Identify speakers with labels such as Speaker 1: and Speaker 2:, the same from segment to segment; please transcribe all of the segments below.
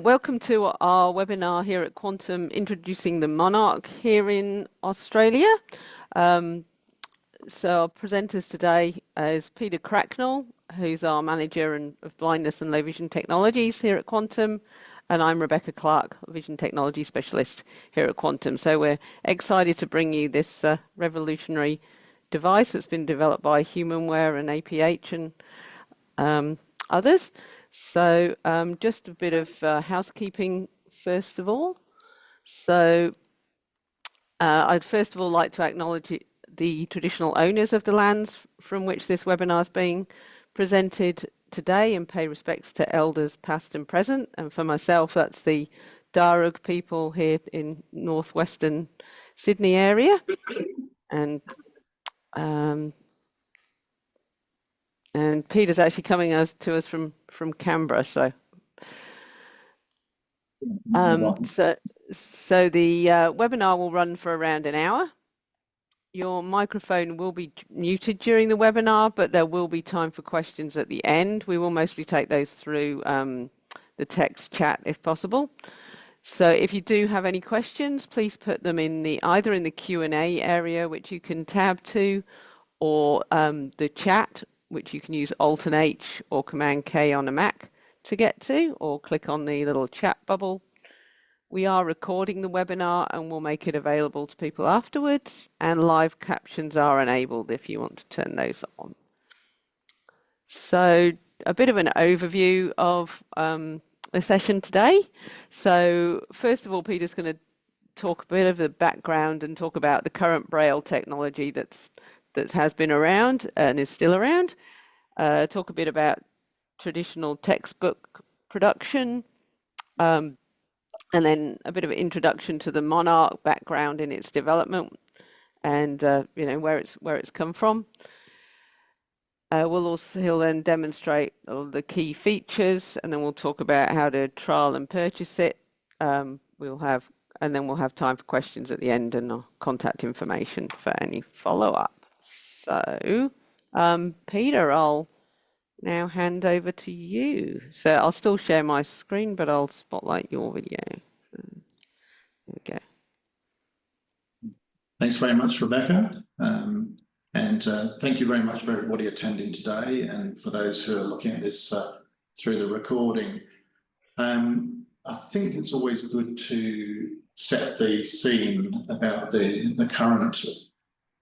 Speaker 1: Welcome to our webinar here at Quantum, introducing the Monarch here in Australia. So our presenters today is Peter Cracknell, who's our manager of Blindness and Low Vision Technologies here at Quantum, and I'm Rebecca Clark, Vision Technology Specialist here at Quantum. So we're excited to bring you this revolutionary device that's been developed by Humanware and APH and others. So just a bit of housekeeping first of all. So I'd first of all like to acknowledge the traditional owners of the lands from which this webinar is being presented today and pay respects to elders past and present. And for myself, that's the Darug people here in northwestern Sydney area. And Peter's actually coming to us from Canberra, so. So the webinar will run for around an hour. Your microphone will be muted during the webinar, but there will be time for questions at the end. We will mostly take those through the text chat if possible. So if you do have any questions, please put them in either in the Q&A area, which you can tab to, or the chat, which you can use Alt+H or Command-K on a Mac to get to, or click on the little chat bubble. We are recording the webinar and we'll make it available to people afterwards, and live captions are enabled if you want to turn those on. So a bit of an overview of the session today. So first of all, Peter's going to talk a bit of the background and talk about the current braille technology that has been around and is still around. Talk a bit about traditional textbook production, and then a bit of an introduction to the Monarch, background in its development, and where it's come from. He'll then demonstrate all the key features, and then we'll talk about how to trial and purchase it. Then we'll have time for questions at the end and contact information for any follow-up. So, Peter, I'll now hand over to you. So I'll still share my screen, but I'll spotlight your video. So, there we go.
Speaker 2: Thanks very much, Rebecca. Thank you very much for everybody attending today, and for those who are looking at this through the recording. I think it's always good to set the scene about the current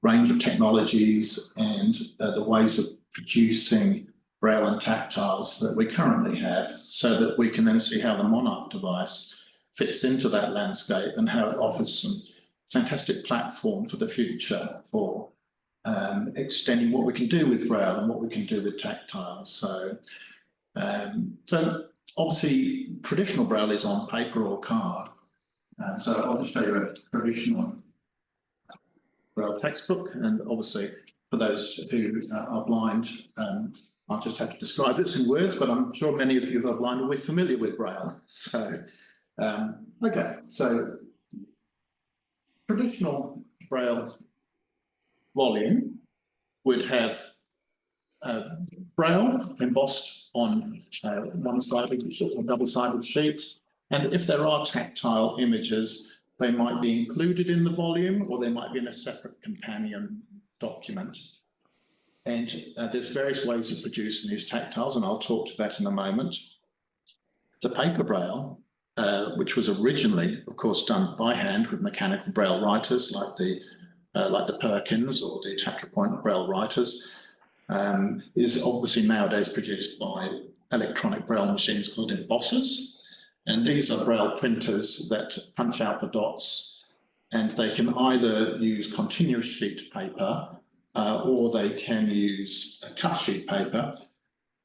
Speaker 2: range of technologies and the ways of producing braille and tactiles that we currently have, so that we can then see how the Monarch device fits into that landscape and how it offers some fantastic platform for the future for extending what we can do with braille and what we can do with tactile. So obviously traditional braille is on paper or card. So I'll just show you a traditional braille textbook, and obviously for those who are blind, I'll just have to describe this in words, but I'm sure many of you who are blind will be familiar with braille. So, okay, so traditional braille volume would have braille embossed on one-sided or double-sided sheets, and if there are tactile images, they might be included in the volume, or they might be in a separate companion document. And there's various ways of producing these tactiles, and I'll talk to that in a moment. The paper braille, which was originally, of course, done by hand with mechanical braille writers like the Perkins or the Tetrapoint braille writers, is obviously nowadays produced by electronic braille machines called embossers. And these are braille printers that punch out the dots, and they can either use continuous sheet paper or they can use cut sheet paper.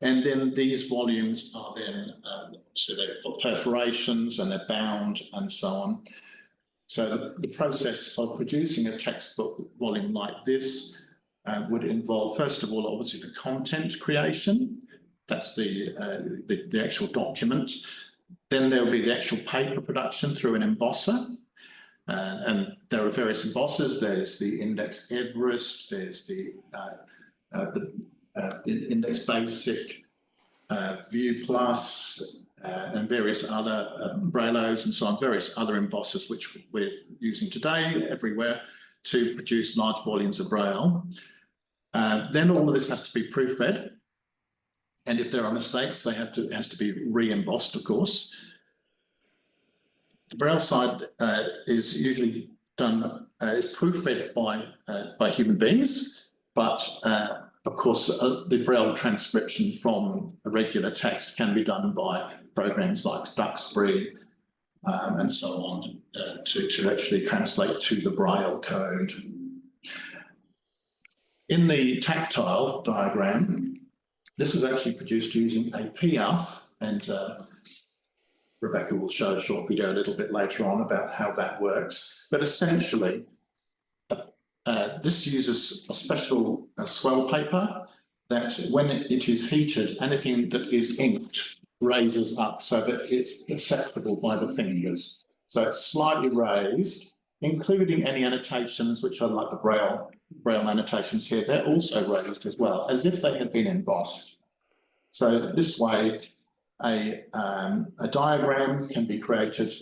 Speaker 2: And then these volumes are then, so they've got perforations and they're bound and so on. So the process of producing a textbook volume like this would involve, first of all, obviously the content creation. That's the actual document. Then there will be the actual paper production through an embosser. And there are various embossers. There's the Index Everest, there's the Index Basic, View Plus, and various other brailleos and so on, various other embossers which we're using today everywhere to produce large volumes of braille. Then all of this has to be proofread, and if there are mistakes, it has to be re-embossed, of course. The braille side is usually done, is proofread by human beings, but of course, the braille transcription from a regular text can be done by programs like Duxbury and so on to actually translate to the braille code. In the tactile diagram, this was actually produced using a PF, and Rebecca will show a short video a little bit later on about how that works. But essentially, this uses a special swell paper that when it is heated, anything that is inked raises up so that it's perceptible by the fingers. So it's slightly raised, including any annotations, which are like the braille annotations here. They're also raised as well, as if they had been embossed. So this way, a diagram can be created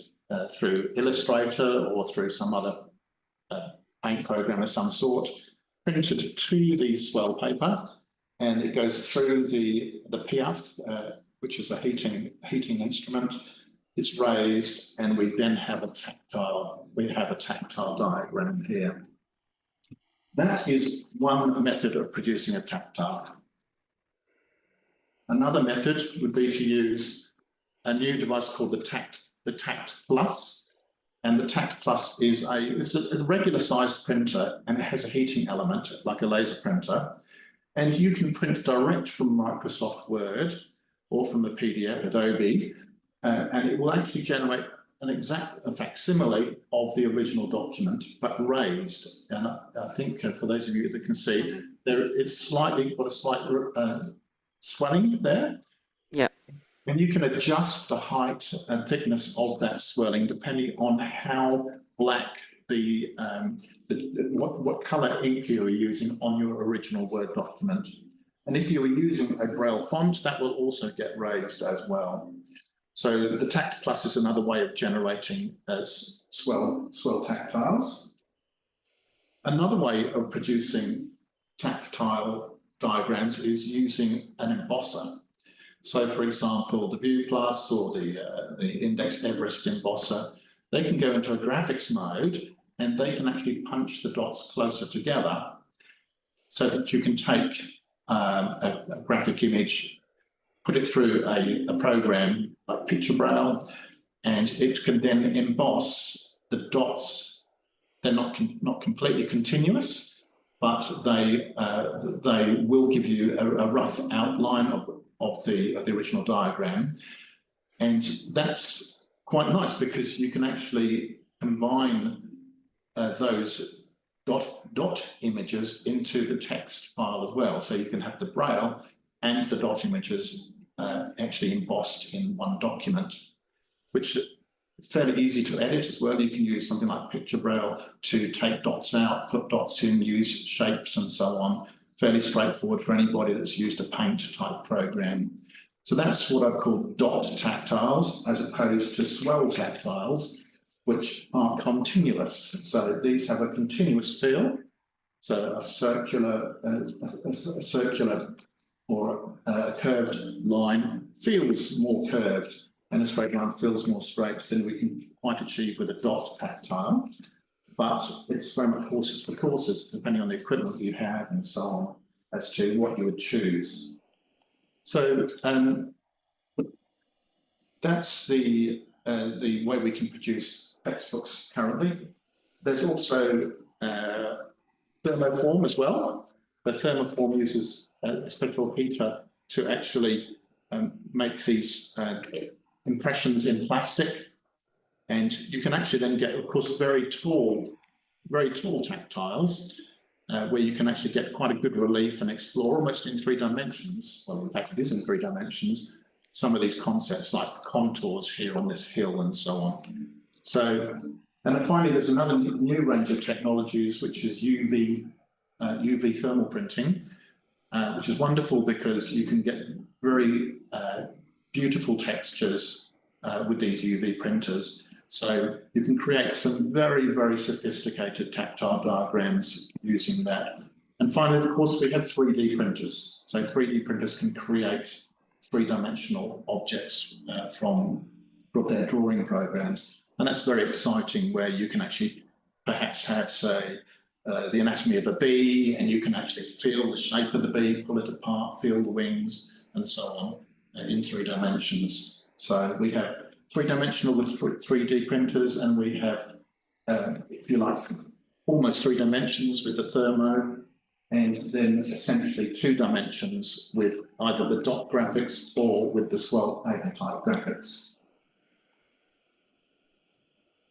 Speaker 2: through Illustrator or through some other paint program of some sort, printed to the swell paper, and it goes through the PF, which is a heating instrument. It's raised, and we then have a tactile. We have a tactile diagram here. That is one method of producing a tactile. Another method would be to use a new device called the Tact Plus. And the Tact Plus is a regular sized printer, and it has a heating element like a laser printer. And you can print direct from Microsoft Word or from the PDF Adobe, and it will actually generate an exact facsimile of the original document, but raised. And I think for those of you that can see, it's got a slight swelling there.
Speaker 1: Yeah. And
Speaker 2: you can adjust the height and thickness of that swelling depending on how black what color ink you are using on your original Word document. And if you are using a braille font, that will also get raised as well. So the Tact Plus is another way of generating swell tactiles. Another way of producing tactile diagrams is using an embosser. So for example, the View Plus or the Index Everest embosser, they can go into a graphics mode and they can actually punch the dots closer together so that you can take a graphic image, put it through a program like Picture Braille, and it can then emboss the dots. They're not completely continuous, but they will give you a rough outline of the original diagram. And that's quite nice because you can actually combine those dot images into the text file as well. So you can have the braille and the dot images actually embossed in one document, which is fairly easy to edit as well. You can use something like Picture Braille to take dots out, put dots in, use shapes and so on. Fairly straightforward for anybody that's used a paint type program. So that's what I call dot tactiles as opposed to swell tactiles, which are continuous. So these have a continuous feel. So a circular or a curved line feels more curved, and a straight line feels more straight than we can quite achieve with a dot tactile. But it's very much horses for courses, depending on the equipment you have and so on, as to what you would choose. So that's the way we can produce textbooks currently. There's also thermoform as well. The thermoform uses a special heater to actually make these impressions in plastic. And you can actually then get, of course, very tall tactiles where you can actually get quite a good relief and explore almost in 3 dimensions. Well, in fact, it is in 3 dimensions. Some of these concepts like contours here on this hill and so on. So, and finally, there's another new range of technologies, which is UV thermal printing, which is wonderful because you can get very beautiful textures with these UV printers. So you can create some very, very sophisticated tactile diagrams using that. And finally, of course, we have 3D printers. So 3D printers can create three-dimensional objects from their drawing programs. And that's very exciting, where you can actually perhaps have, say, the anatomy of a bee, and you can actually feel the shape of the bee, pull it apart, feel the wings, and so on in 3 dimensions. So we have 3-dimensional with 3D printers, and we have, if you like, almost 3 dimensions with the thermo, and then essentially 2 dimensions with either the dot graphics or with the swirl paper type graphics.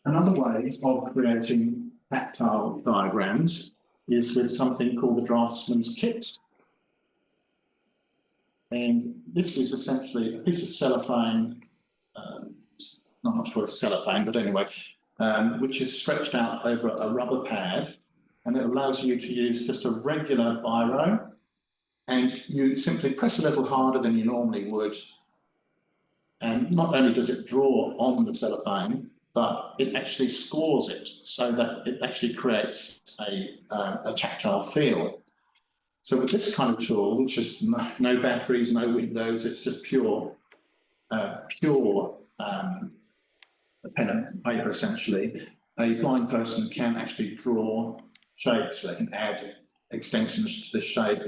Speaker 2: Another way of creating tactile diagrams is with something called the draftsman's kit. And this is essentially a piece of cellophane, I'm not sure it's cellophane, but anyway, which is stretched out over a rubber pad, and it allows you to use just a regular biro, and you simply press a little harder than you normally would. And not only does it draw on the cellophane, but it actually scores it so that it actually creates a tactile feel. So with this kind of tool, which is no batteries, no windows, it's just pure pen and paper essentially, a blind person can actually draw shapes. They can add extensions to the shape.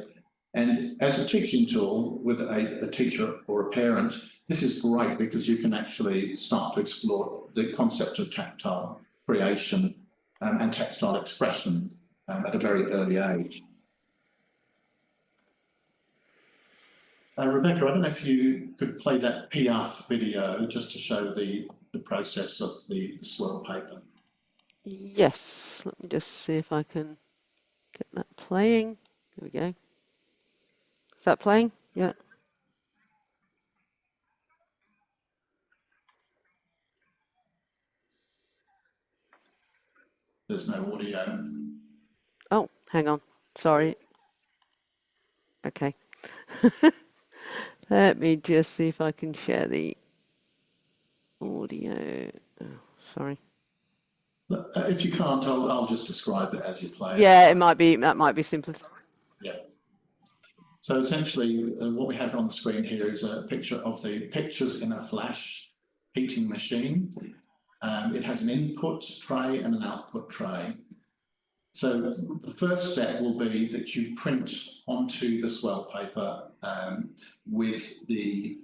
Speaker 2: And as a teaching tool with a teacher or a parent, this is great because you can actually start to explore the concept of tactile creation and tactile expression at a very early age. Rebecca, I don't know if you could play that Piaf video just to show the process of the swirl paper.
Speaker 1: Yes, let me just see if I can get that playing. There we go. Is that playing? Yeah.
Speaker 2: There's no audio.
Speaker 1: Oh, hang on. Sorry. Okay. Let me just see if I can share the audio. Oh, sorry.
Speaker 2: If you can't, I'll just describe it as you play it.
Speaker 1: Yeah, that might be simpler.
Speaker 2: Yeah. So essentially, what we have on the screen here is a picture of the pictures in a flash heating machine. It has an input tray and an output tray. So the first step will be that you print onto the swirl paper with the,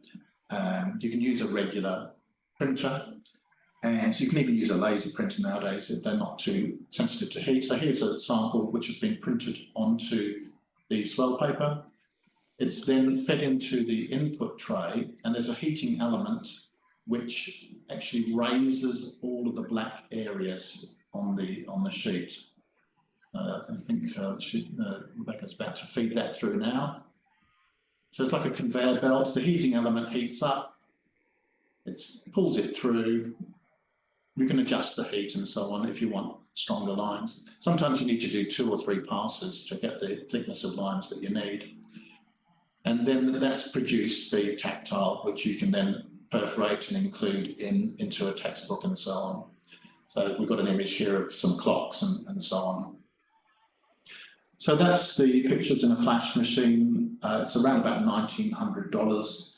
Speaker 2: you can use a regular printer, and you can even use a laser printer nowadays if they're not too sensitive to heat. So here's a sample which has been printed onto the swirl paper. It's then fed into the input tray, and there's a heating element which actually raises all of the black areas on the sheet. I think Rebecca's about to feed that through now. So it's like a conveyor belt. The heating element heats up, it pulls it through. You can adjust the heat and so on if you want stronger lines. Sometimes you need to do 2 or 3 passes to get the thickness of lines that you need. And then that's produced the tactile, which you can then perforate and include into a textbook and so on. So we've got an image here of some clocks and so on. So that's the pictures in a flash machine. It's around about $1,900.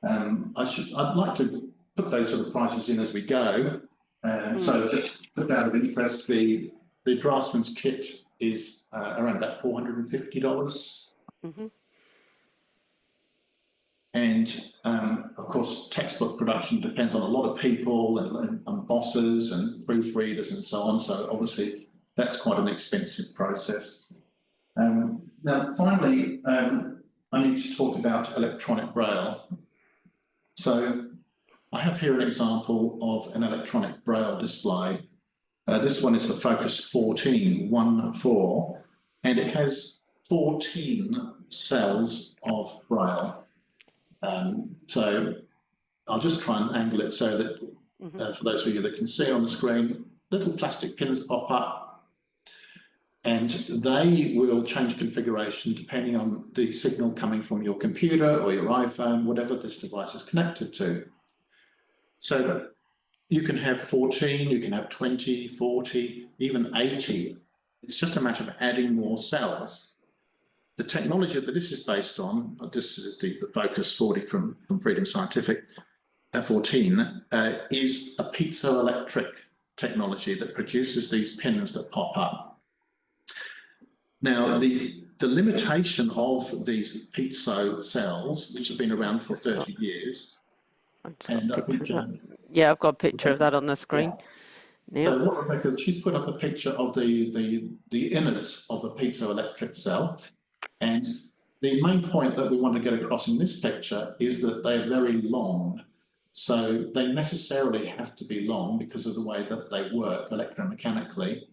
Speaker 2: I'd like to put those sort of prices in as we go. So just put out of interest, the draftsman's kit is around about $450.
Speaker 1: Mm-hmm.
Speaker 2: And of course, textbook production depends on a lot of people and bosses and proofreaders and so on. So obviously, that's quite an expensive process. Now, finally, I need to talk about electronic braille. So I have here an example of an electronic braille display. This one is the Focus 14, and it has 14 cells of braille. So I'll just try and angle it so that for those of you that can see on the screen, little plastic pins pop up. and they will change configuration depending on the signal coming from your computer or your iPhone, whatever this device is connected to. So you can have 14, you can have 20, 40, even 80. It's just a matter of adding more cells. The technology that this is based on, this is the Focus 40 from Freedom Scientific, 14, is a piezoelectric technology that produces these pins that pop up. Now, the limitation of these piezo cells, which have been around for 30 years, and I think...
Speaker 1: yeah, I've got a picture of that on the screen.
Speaker 2: Yeah. So what Rebecca, she's put up a picture of the innards of a piezoelectric cell. And the main point that we want to get across in this picture is that they're very long. So they necessarily have to be long because of the way that they work electromechanically,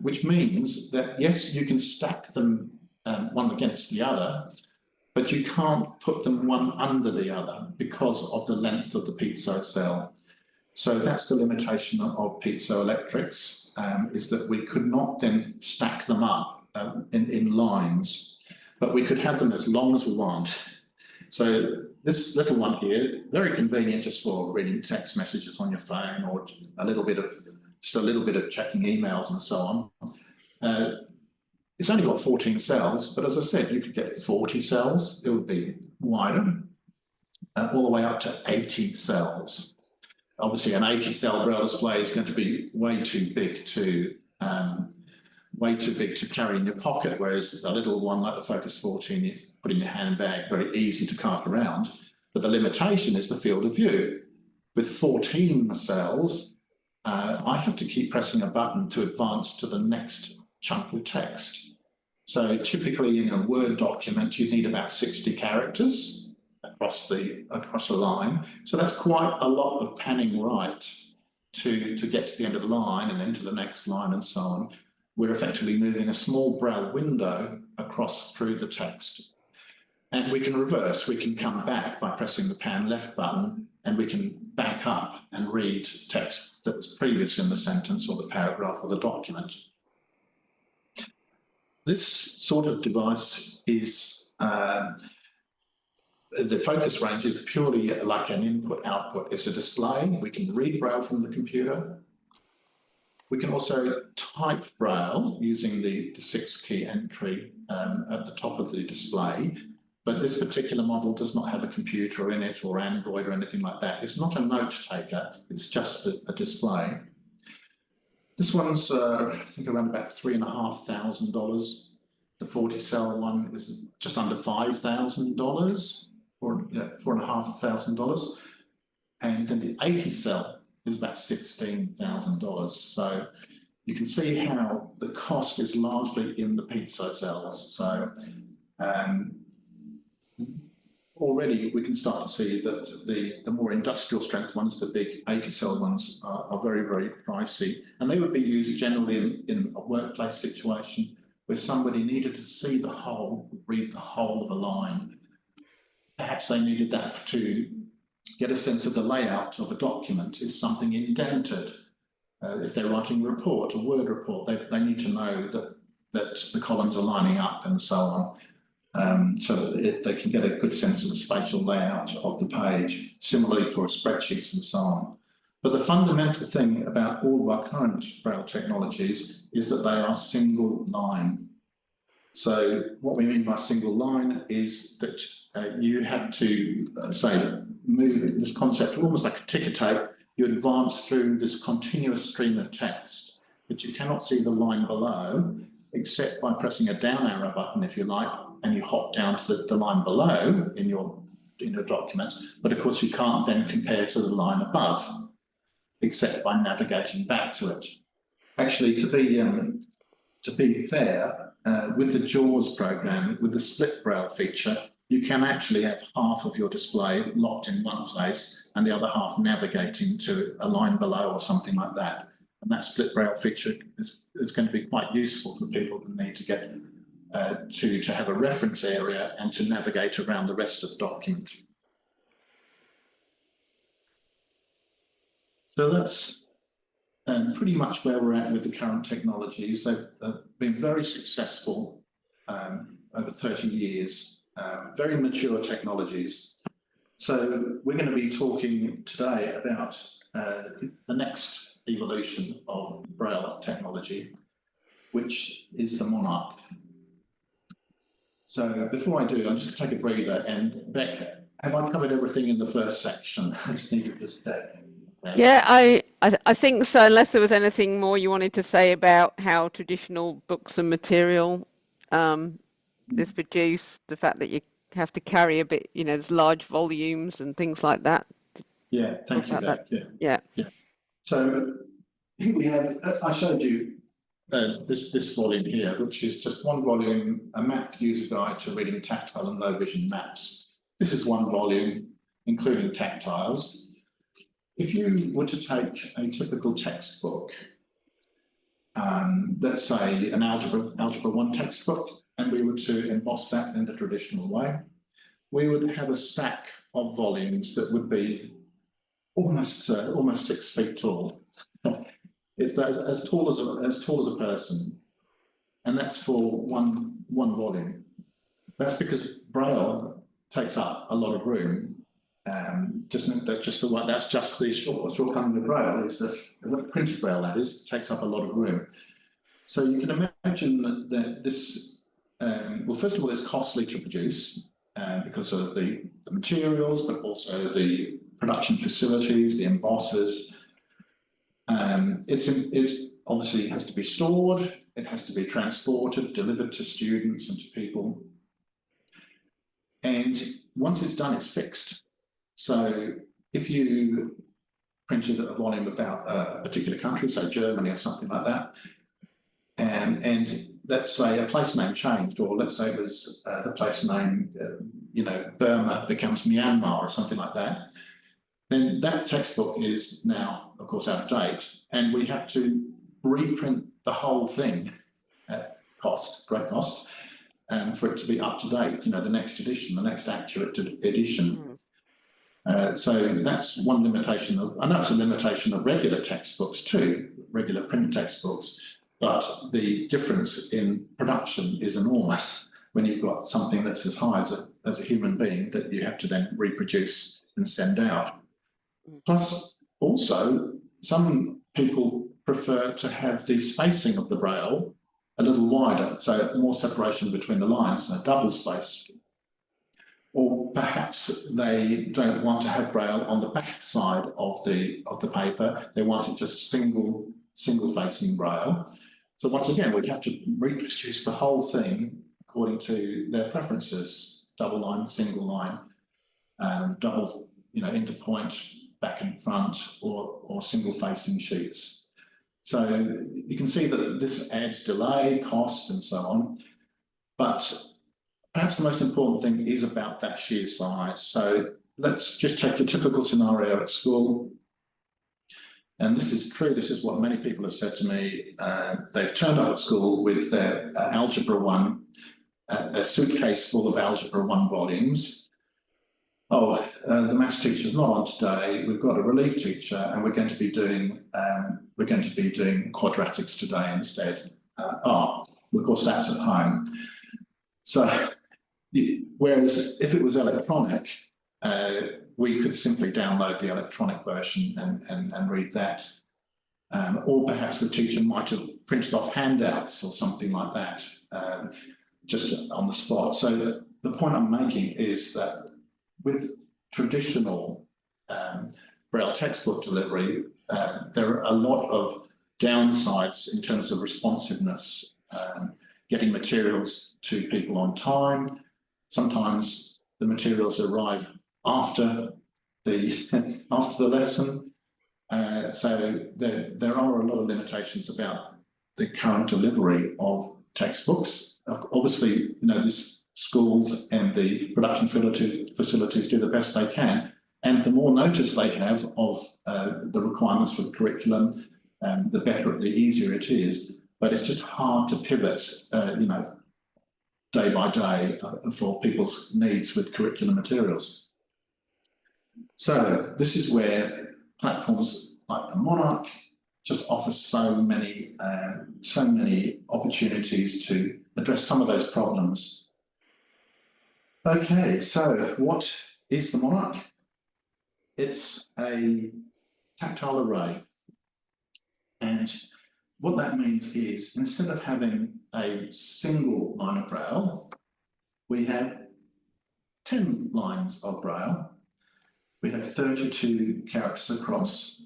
Speaker 2: which means that, yes, you can stack them one against the other, but you can't put them one under the other because of the length of the piezo cell. So that's the limitation of piezoelectrics, is that we could not then stack them up in lines, but we could have them as long as we want. So this little one here, very convenient just for reading text messages on your phone or just a little bit of checking emails and so on. It's only got 14 cells, but as I said, you could get 40 cells. It would be wider, all the way up to 80 cells. Obviously, an 80-cell braille display is going to be way too big to carry in your pocket, whereas a little one like the Focus 14 is put in your handbag, very easy to cart around. But the limitation is the field of view. With 14 cells, I have to keep pressing a button to advance to the next chunk of text. So typically in a Word document, you need about 60 characters across a line. So that's quite a lot of panning right to get to the end of the line and then to the next line and so on. We're effectively moving a small braille window across through the text. And we can reverse, we can come back by pressing the pan left button, and we can back up and read text that was previous in the sentence or the paragraph or the document. This sort of device is, the focus range is purely like an input-output. It's a display. We can read braille from the computer. We can also type braille using the 6-key entry at the top of the display. But this particular model does not have a computer in it or Android or anything like that. It's not a note taker. It's just a display. This one's, I think, around about $3,500. The 40-cell one is just under $5,000. $4,500, and then the 80-cell is about $16,000. So you can see how the cost is largely in the piezo cells. So already we can start to see that the more industrial strength ones, the big 80-cell ones, are very, very pricey, and they would be used generally in a workplace situation where somebody needed to see the whole, read the whole of a line. Perhaps they needed that to get a sense of the layout of a document. Is something indented? If they're writing a report, a Word report, they need to know that the columns are lining up and so on, so that they can get a good sense of the spatial layout of the page. Similarly for spreadsheets and so on. But the fundamental thing about all of our current braille technologies is that they are single line. So what we mean by single line is that you have to, move this concept almost like a ticker tape. You advance through this continuous stream of text, but you cannot see the line below, except by pressing a down arrow button, if you like, and you hop down to the line below in your document. But of course, you can't then compare to the line above, except by navigating back to it. Actually, to be fair, with the JAWS program, with the split braille feature, you can actually have half of your display locked in one place and the other half navigating to a line below or something like that. And that split braille feature is going to be quite useful for people who need to get to have a reference area and to navigate around the rest of the document. So that's pretty much where we're at with the current technologies. They've been very successful over 30 years, very mature technologies. So we're going to be talking today about the next evolution of braille technology, which is the Monarch. So before I do, I'm just going to take a breather. And Beck, have I covered everything in the first section? I just need to just check.
Speaker 1: Yeah, I think so, unless there was anything more you wanted to say about how traditional books and material is produced, the fact that you have to carry a bit, there's large volumes and things like that.
Speaker 2: Yeah, thank you, Beck.
Speaker 1: Yeah.
Speaker 2: So here we have, I showed you this volume here, which is just one volume, a map user guide to reading tactile and low vision maps. This is one volume, including tactiles. If you were to take a typical textbook, let's say an Algebra 1 textbook, and we were to emboss that in the traditional way, we would have a stack of volumes that would be almost 6 feet tall. It's as tall as a person, and that's for one volume. That's because braille takes up a lot of room. That's just the shortcoming of braille is that printed braille, that is, takes up a lot of room. So you can imagine that this, well, first of all, it's costly to produce because of the materials, but also the production facilities, the embossers. It's obviously has to be stored, it has to be transported, delivered to students and to people. And once it's done, it's fixed. So if you printed a volume about a particular country, say Germany or something like that, and let's say a place name changed, or let's say it was the place name, Burma becomes Myanmar or something like that, then that textbook is now, of course, out of date, and we have to reprint the whole thing at great cost, for it to be up to date, the next edition, the next accurate edition. So that's one limitation. I know it's a limitation of regular textbooks too, regular print textbooks, but the difference in production is enormous when you've got something that's as high as a human being that you have to then reproduce and send out. Plus, also, some people prefer to have the spacing of the braille a little wider, so more separation between the lines, so double space. Or perhaps they don't want to have braille on the back side of the paper. They want it just single facing braille. So once again, we'd have to reproduce the whole thing according to their preferences: double line, single line, double, interpoint, back and front, or single facing sheets. So you can see that this adds delay, cost, and so on. But perhaps the most important thing is about that sheer size. So let's just take your typical scenario at school. And this is true, this is what many people have said to me. They've turned up at school with their Algebra 1, their suitcase full of Algebra 1 volumes. Oh, the maths teacher's not on today. We've got a relief teacher, and we're going to be doing quadratics today instead. Of course, that's at home. So, whereas if it was electronic, we could simply download the electronic version and read that. Or perhaps the teacher might have printed off handouts or something like that, just on the spot. So the point I'm making is that with traditional braille textbook delivery, there are a lot of downsides in terms of responsiveness, getting materials to people on time. Sometimes the materials arrive after the lesson. So there are a lot of limitations about the current delivery of textbooks. Obviously, these schools and the production facilities do the best they can, and the more notice they have of the requirements for the curriculum, the better, the easier it is. But it's just hard to pivot, day by day for people's needs with curriculum materials. So this is where platforms like the Monarch just offers so many opportunities to address some of those problems. Okay, so what is the Monarch? It's a tactile array. And what that means is, instead of having a single line of braille, we have 10 lines of braille. We have 32 characters across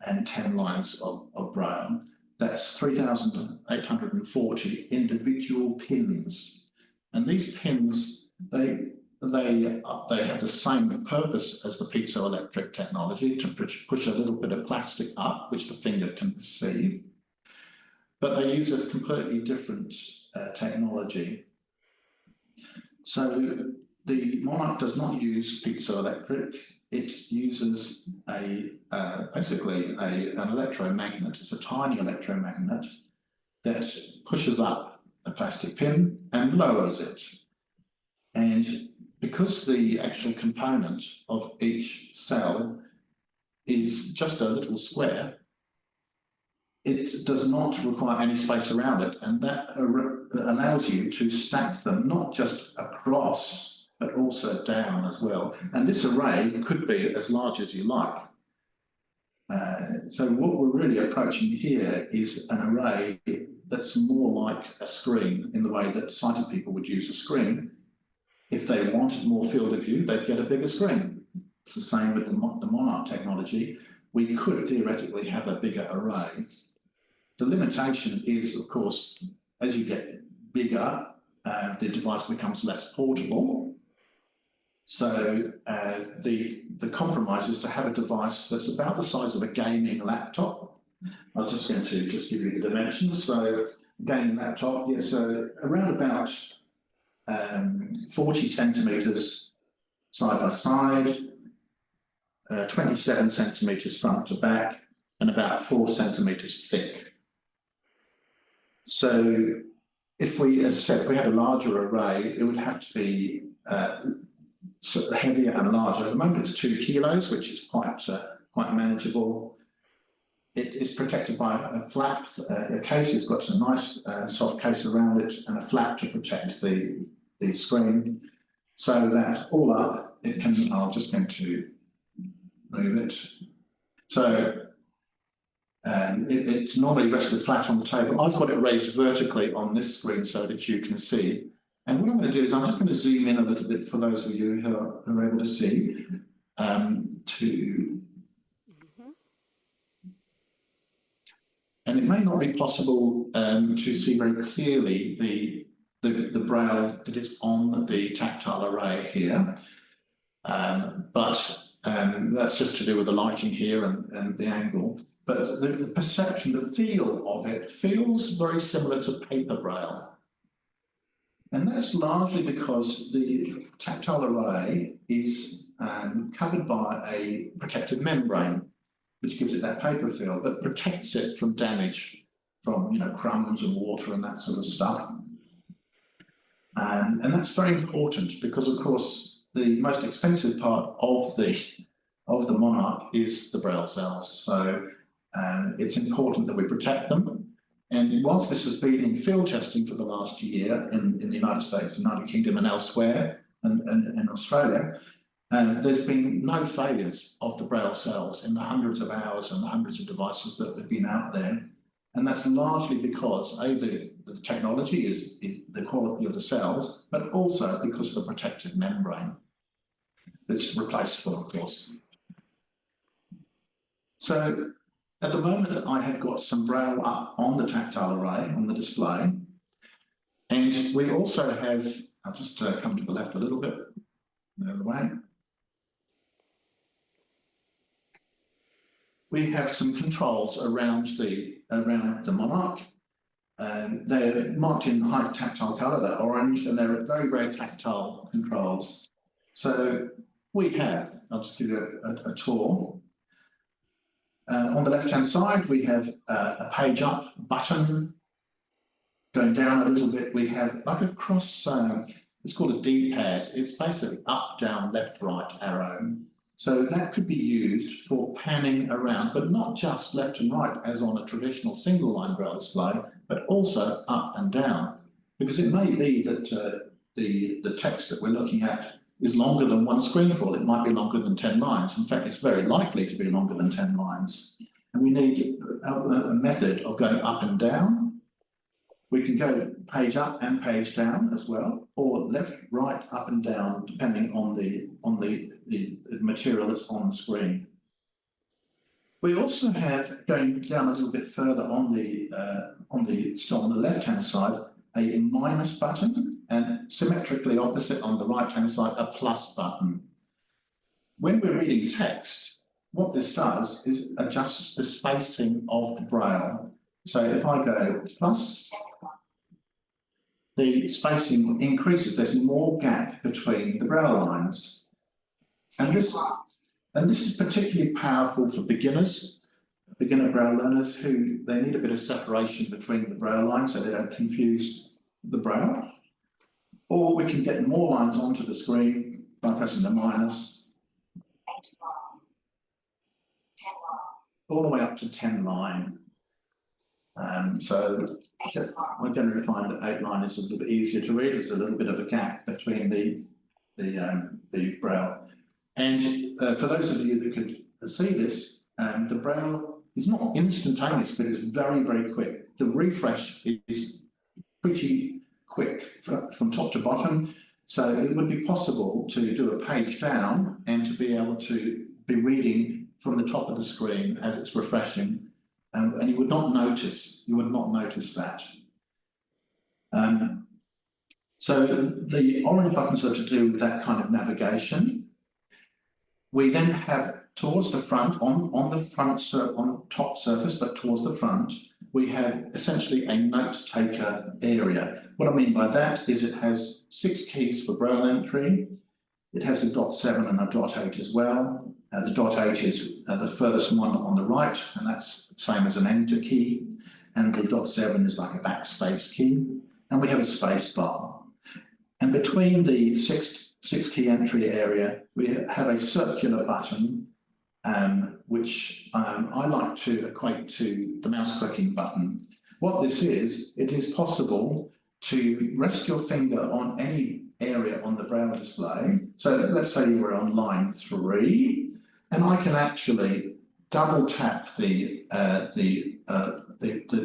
Speaker 2: and 10 lines of braille. That's 3,840 individual pins. And these pins, they have the same purpose as the piezoelectric technology, to push a little bit of plastic up, which the finger can perceive. But they use a completely different technology. So the Monarch does not use piezoelectric. It uses basically an electromagnet. It's a tiny electromagnet that pushes up the plastic pin and lowers it. And because the actual component of each cell is just a little square, it does not require any space around it, and that allows you to stack them not just across, but also down as well. And this array could be as large as you like. So what we're really approaching here is an array that's more like a screen, in the way that sighted people would use a screen. If they wanted more field of view, they'd get a bigger screen. It's the same with the Monarch technology. We could theoretically have a bigger array. The limitation is, of course, as you get bigger, the device becomes less portable. So the compromise is to have a device that's about the size of a gaming laptop. I'm just going to give you the dimensions. So gaming laptop, yeah, so around about 40 centimetres side by side, 27 centimetres front to back, and about 4 centimetres thick. So if we, as I said, if we had a larger array, it would have to be sort of heavier and larger. At the moment it's 2 kilos, which is quite manageable. It is protected by a flap, a case. It's got a nice soft case around it and a flap to protect the screen, so that all up it can, I'm just going to move it. So it's normally rested flat on the table. I've got it raised vertically on this screen so that you can see. And what I'm going to do is I'm just going to zoom in a little bit for those of you who are able to see. And it may not be possible to see very clearly the braille that is on the tactile array here, but that's just to do with the lighting here and the angle. But the perception, the feel of it feels very similar to paper braille. And that's largely because the tactile array is covered by a protective membrane, which gives it that paper feel, but protects it from damage from, you know, crumbs and water and that sort of stuff. And that's very important because, of course, the most expensive part of the Monarch is the braille cells. So it's important that we protect them. And whilst this has been in field testing for the last year in the United States, the United Kingdom and elsewhere, and Australia, there's been no failures of the braille cells in the hundreds of hours and the hundreds of devices that have been out there. And that's largely because the technology is the quality of the cells, but also because of the protective membrane that's replaceable, of course. So at the moment, I have got some braille up on the tactile array, on the display. And we also have, I'll just come to the left a little bit, the other way. We have some controls around the Monarch. They're marked in high tactile colour, they're orange, and they're very, very tactile controls. So we have, I'll just give you a tour. On the left-hand side, we have a page up button. Going down a little bit, we have like a cross, it's called a D-pad. It's basically up, down, left, right arrow. So that could be used for panning around, but not just left and right as on a traditional single line braille display, but also up and down. Because it may be that the text that we're looking at is longer than one screenful. It might be longer than 10 lines. In fact, it's very likely to be longer than 10 lines. And we need a method of going up and down. We can go page up and page down as well, or left, right, up and down, depending on the material that's on the screen. We also have, going down a little bit further on the left-hand side, a minus button, and symmetrically opposite on the right-hand side, a plus button. When we're reading text, what this does is adjusts the spacing of the braille. So if I go plus, the spacing increases. There's more gap between the braille lines. And this is particularly powerful for beginners, beginner braille learners who they need a bit of separation between the braille lines so they don't confuse the braille. Or we can get more lines onto the screen by pressing the minus, all the way up to 10 line. So we're going to find that 8 line is a little bit easier to read. There's a little bit of a gap between the braille. And for those of you that could see this, the braille is not instantaneous, but it's very, very quick. The refresh is pretty quick from top to bottom. So it would be possible to do a page down and to be able to be reading from the top of the screen as it's refreshing. And you would not notice that. So the orange buttons are to do with that kind of navigation. We then have towards the front, on the top surface, but towards the front, we have essentially a note taker area. What I mean by that is it has 6 keys for braille entry. It has a .7 and a .8 as well. The .8 is the furthest one on the right, and that's the same as an enter key. And the .7 is like a backspace key. And we have a space bar. And between the six key entry area, we have a circular button, which I like to equate to the mouse clicking button. What this is, it is possible to rest your finger on any area on the braille display. So let's say you were on line 3, and I can actually double tap the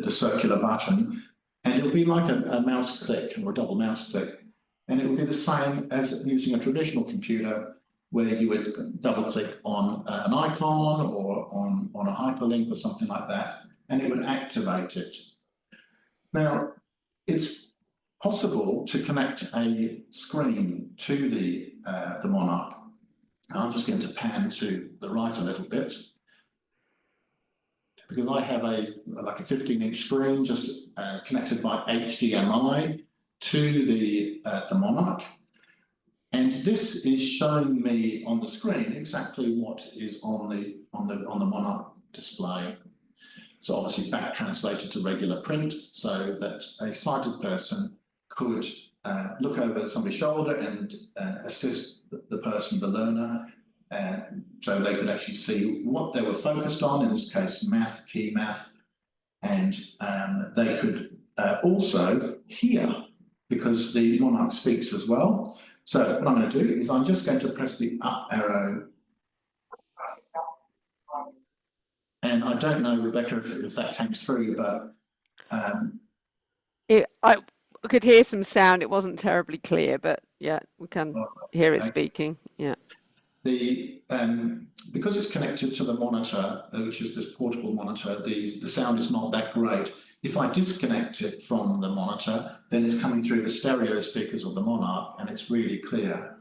Speaker 2: circular button, and it'll be like a mouse click or a double mouse click. And it would be the same as using a traditional computer where you would double click on an icon or on a hyperlink or something like that, and it would activate it. Now, it's possible to connect a screen to the Monarch. I'm just going to pan to the right a little bit, because I have like a 15-inch screen just connected by HDMI to the Monarch. And this is showing me on the screen exactly what is on the Monarch display. So obviously back translated to regular print so that a sighted person could look over somebody's shoulder and assist the person, the learner, so they could actually see what they were focused on, in this case math, key math, and they could also hear, because the Monarch speaks as well. So what I'm going to do is I'm just going to press the up arrow. And I don't know, Rebecca, if that came through, but...
Speaker 1: I could hear some sound. It wasn't terribly clear, but yeah, we can hear it speaking. Yeah.
Speaker 2: Because it's connected to the monitor, which is this portable monitor, the sound is not that great. If I disconnect it from the monitor, then it's coming through the stereo speakers of the Monarch, and it's really clear.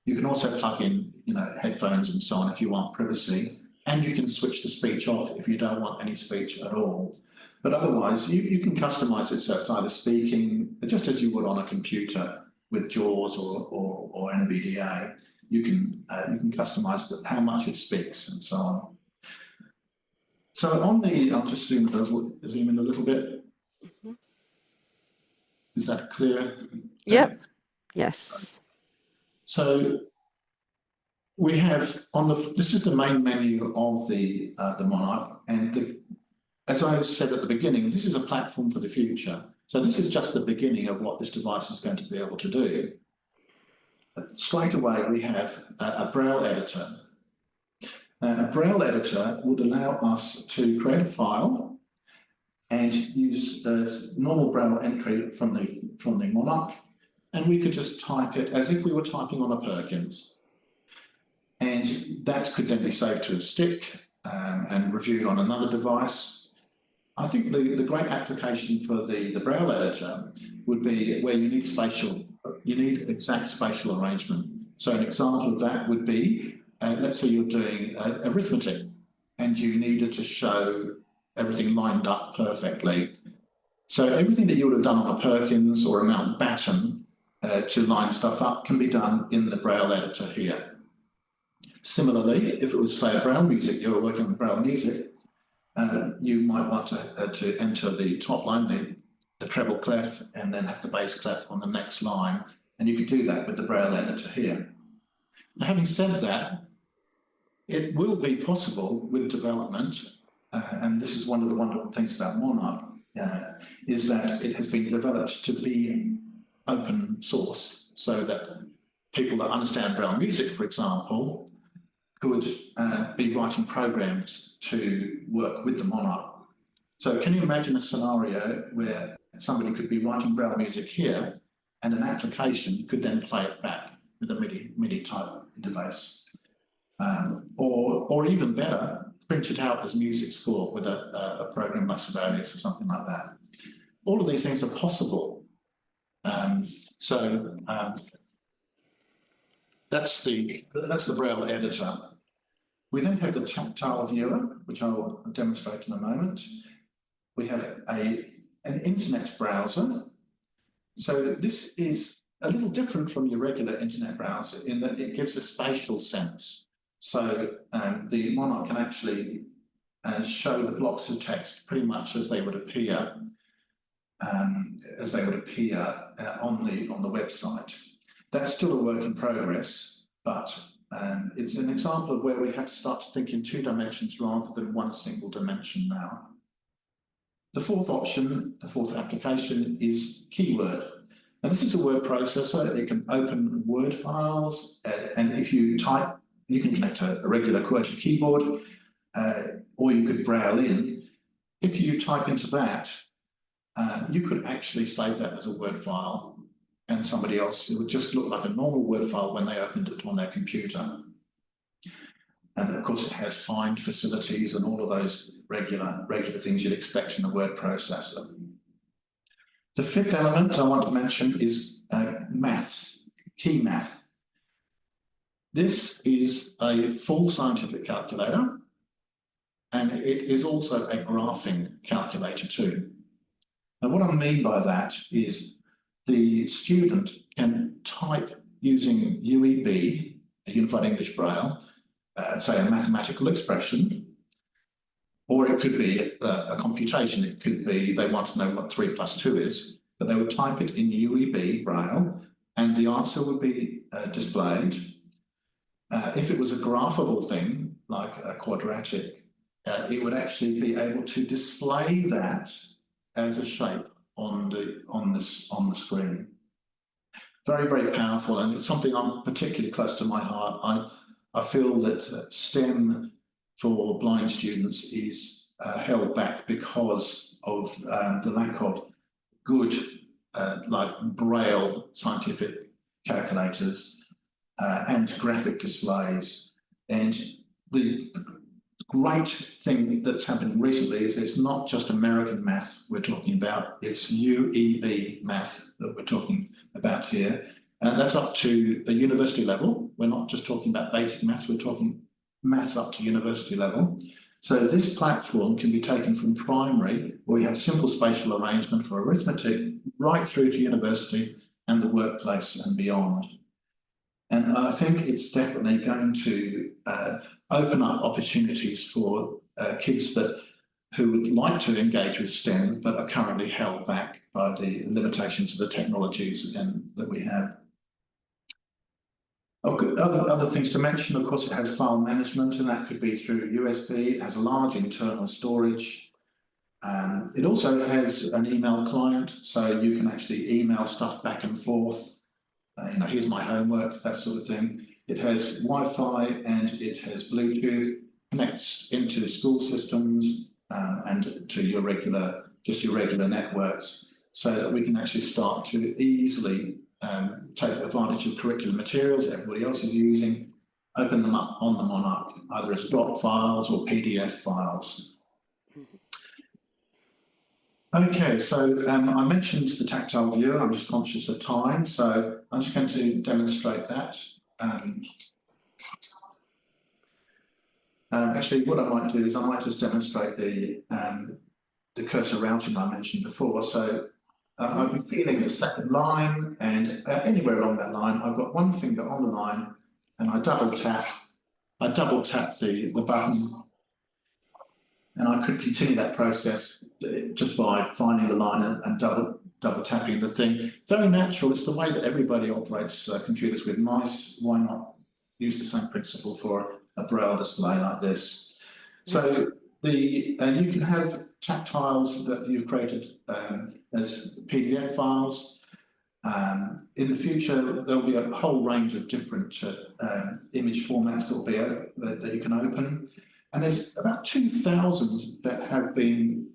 Speaker 2: You can also plug in, headphones and so on if you want privacy, and you can switch the speech off if you don't want any speech at all. But otherwise, you can customize it so it's either speaking, just as you would on a computer with JAWS or NVDA. You can customize how much it speaks and so on. So I'll just zoom in a little bit. Mm-hmm. Is that clear?
Speaker 1: Yep. Yes.
Speaker 2: So We have on the, this is the main menu of the Monarch, and as I said at the beginning, this is a platform for the future. So this is just the beginning of what this device is going to be able to do. Straight away, we have a braille editor. A braille editor would allow us to create a file and use the normal braille entry from the Monarch, and we could just type it as if we were typing on a Perkins. And that could then be saved to a stick and reviewed on another device. I think the great application for the braille editor would be where you need exact spatial arrangement. So an example of that would be, let's say you're doing arithmetic and you needed to show everything lined up perfectly. So everything that you would have done on a Perkins or a Mountbatten to line stuff up can be done in the braille editor here. Similarly, if it was, say, braille music, you were working with braille music, you might want to enter the top line, the treble clef, and then have the bass clef on the next line. And you could do that with the braille editor here. Now, having said that, it will be possible with development, and this is one of the wonderful things about Monarch, is that it has been developed to be open source, so that people that understand braille music, for example, could be writing programs to work with the Monarch. So can you imagine a scenario where somebody could be writing braille music here and an application could then play it back with a MIDI type interface? Or even better, print it out as music score with a program like Sibelius or something like that. All of these things are possible. That's the braille editor. We then have the tactile viewer, which I will demonstrate in a moment. We have an internet browser. So this is a little different from your regular internet browser in that it gives a spatial sense. So the Monarch can actually show the blocks of text pretty much as they would appear on the website. That's still a work in progress, but it's an example of where we have to start to think in 2 dimensions rather than one single dimension now. The fourth option, the fourth application, is keyword. Now this is a word processor. It can open Word files, and if you type, you can connect a regular QWERTY keyboard, or you could braille in. If you type into that, you could actually save that as a Word file, and somebody else, it would just look like a normal Word file when they opened it on their computer. And of course, it has find facilities and all of those regular things you'd expect in a word processor. The fifth element I want to mention is maths, key math. This is a full scientific calculator, and it is also a graphing calculator too. Now, what I mean by that is the student can type using UEB, a Unified English Braille, say a mathematical expression, or it could be a computation. It could be they want to know what 3 + 2 is, but they would type it in UEB Braille, and the answer would be displayed. If it was a graphable thing, like a quadratic, it would actually be able to display that as a shape on the screen. Very, very powerful, and it's something I'm particularly close to my heart. I feel that STEM for blind students is held back because of the lack of good, like Braille scientific calculators and graphic displays. And the great thing that's happened recently is it's not just American math we're talking about, it's UEB math that we're talking about here. And that's up to a university level. We're not just talking about basic maths, we're talking maths up to university level. So this platform can be taken from primary, where we have simple spatial arrangement for arithmetic, right through to university and the workplace and beyond. And I think it's definitely going to open up opportunities for kids who would like to engage with STEM, but are currently held back by the limitations of the technologies that we have. Other things to mention, of course, it has file management, and that could be through USB. It has a large internal storage. It also has an email client, so you can actually email stuff back and forth. Here's my homework, that sort of thing. It has Wi-Fi and it has Bluetooth, connects into school systems and to your regular networks, so that we can actually start to easily take advantage of curriculum materials everybody else is using, open them up on the Monarch, either as dot files or PDF files. Okay, so I mentioned the tactile view. I'm just conscious of time, so I'm just going to demonstrate that. Actually, what I might do is I might just demonstrate the cursor routing I mentioned before. So I'll be feeling the second line, and anywhere along that line, I've got one finger on the line, and I double tap the button, and I could continue that process just by finding the line and double tapping the thing. Very natural. It's the way that everybody operates computers with mice. Why not use the same principle for a braille display like this? So you can have tactiles that you've created as PDF files. In the future, there'll be a whole range of different image formats that you can open. And there's about 2,000 that have been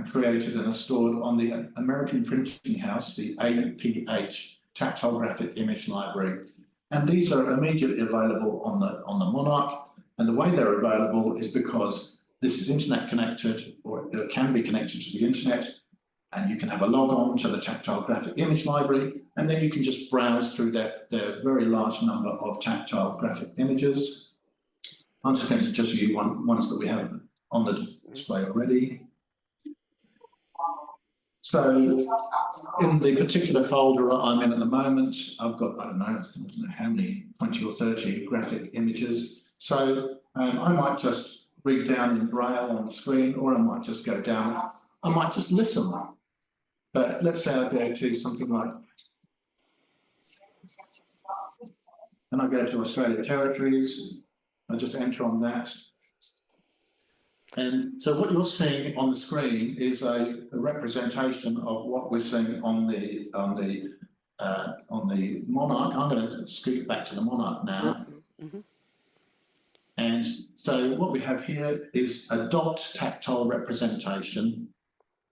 Speaker 2: created and are stored on the American printing house, the APH, Tactile Graphic Image Library. And these are immediately available on the Monarch. And the way they're available is because this is internet connected, or it can be connected to the internet, and you can have a log on to the Tactile Graphic Image Library, and then you can just browse through their very large number of tactile graphic images. I'm just going to just view ones that we have on the display already. So in the particular folder I'm in at the moment, I've got, I don't know how many, 20 or 30 graphic images. So I might just read down in braille on the screen, or I might just go down. I might just listen. But let's say I go to something like, and I go to Australia Territories. I just enter on that. And so what you're seeing on the screen is a representation of what we're seeing on the Monarch. I'm going to scoot back to the Monarch now. And so what we have here is a dot tactile representation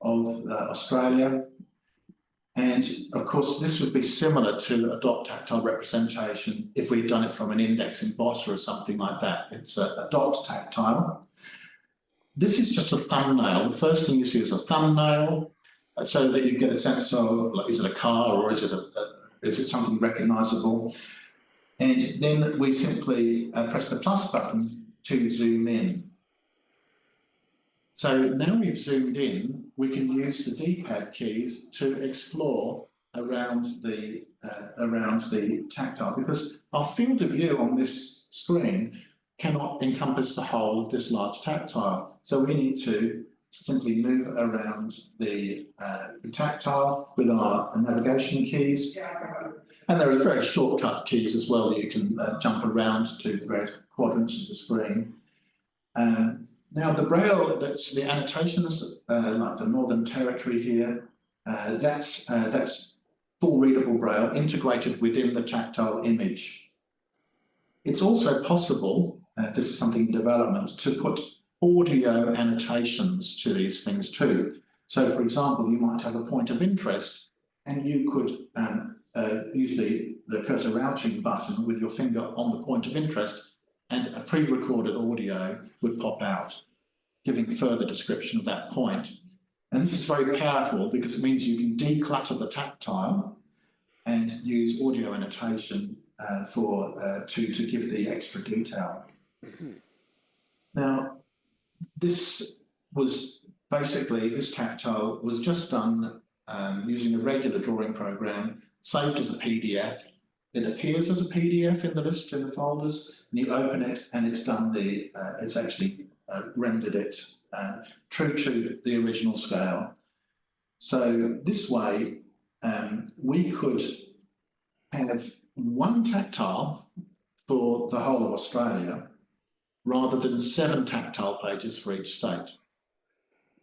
Speaker 2: of Australia. And of course, this would be similar to a dot tactile representation if we'd done it from an index emboss or something like that. It's a dot tactile. This is just a thumbnail. The first thing you see is a thumbnail, so that you get a sense of, like, is it a car or is it something recognizable? And then we simply press the plus button to zoom in. So now we've zoomed in, we can use the D-pad keys to explore around the tactile, because our field of view on this screen cannot encompass the whole of this large tactile. So we need to simply move around the tactile with our navigation keys. And there are very shortcut keys as well that you can jump around to the various quadrants of the screen. Now the braille, that's the annotations, like the Northern Territory here, that's full readable braille integrated within the tactile image. It's also possible, this is something in development, to put audio annotations to these things too. So for example, you might have a point of interest and you could use the cursor routing button with your finger on the point of interest, and a pre-recorded audio would pop out, giving further description of that point. And this is very powerful because it means you can declutter the tactile and use audio annotation to give the extra detail. Now, this tactile was just done using a regular drawing program, saved as a PDF. It appears as a PDF in the list in the folders, and you open it, and it's done it's actually rendered it true to the original scale. So this way, we could have one tactile for the whole of Australia, rather than 7 tactile pages for each state,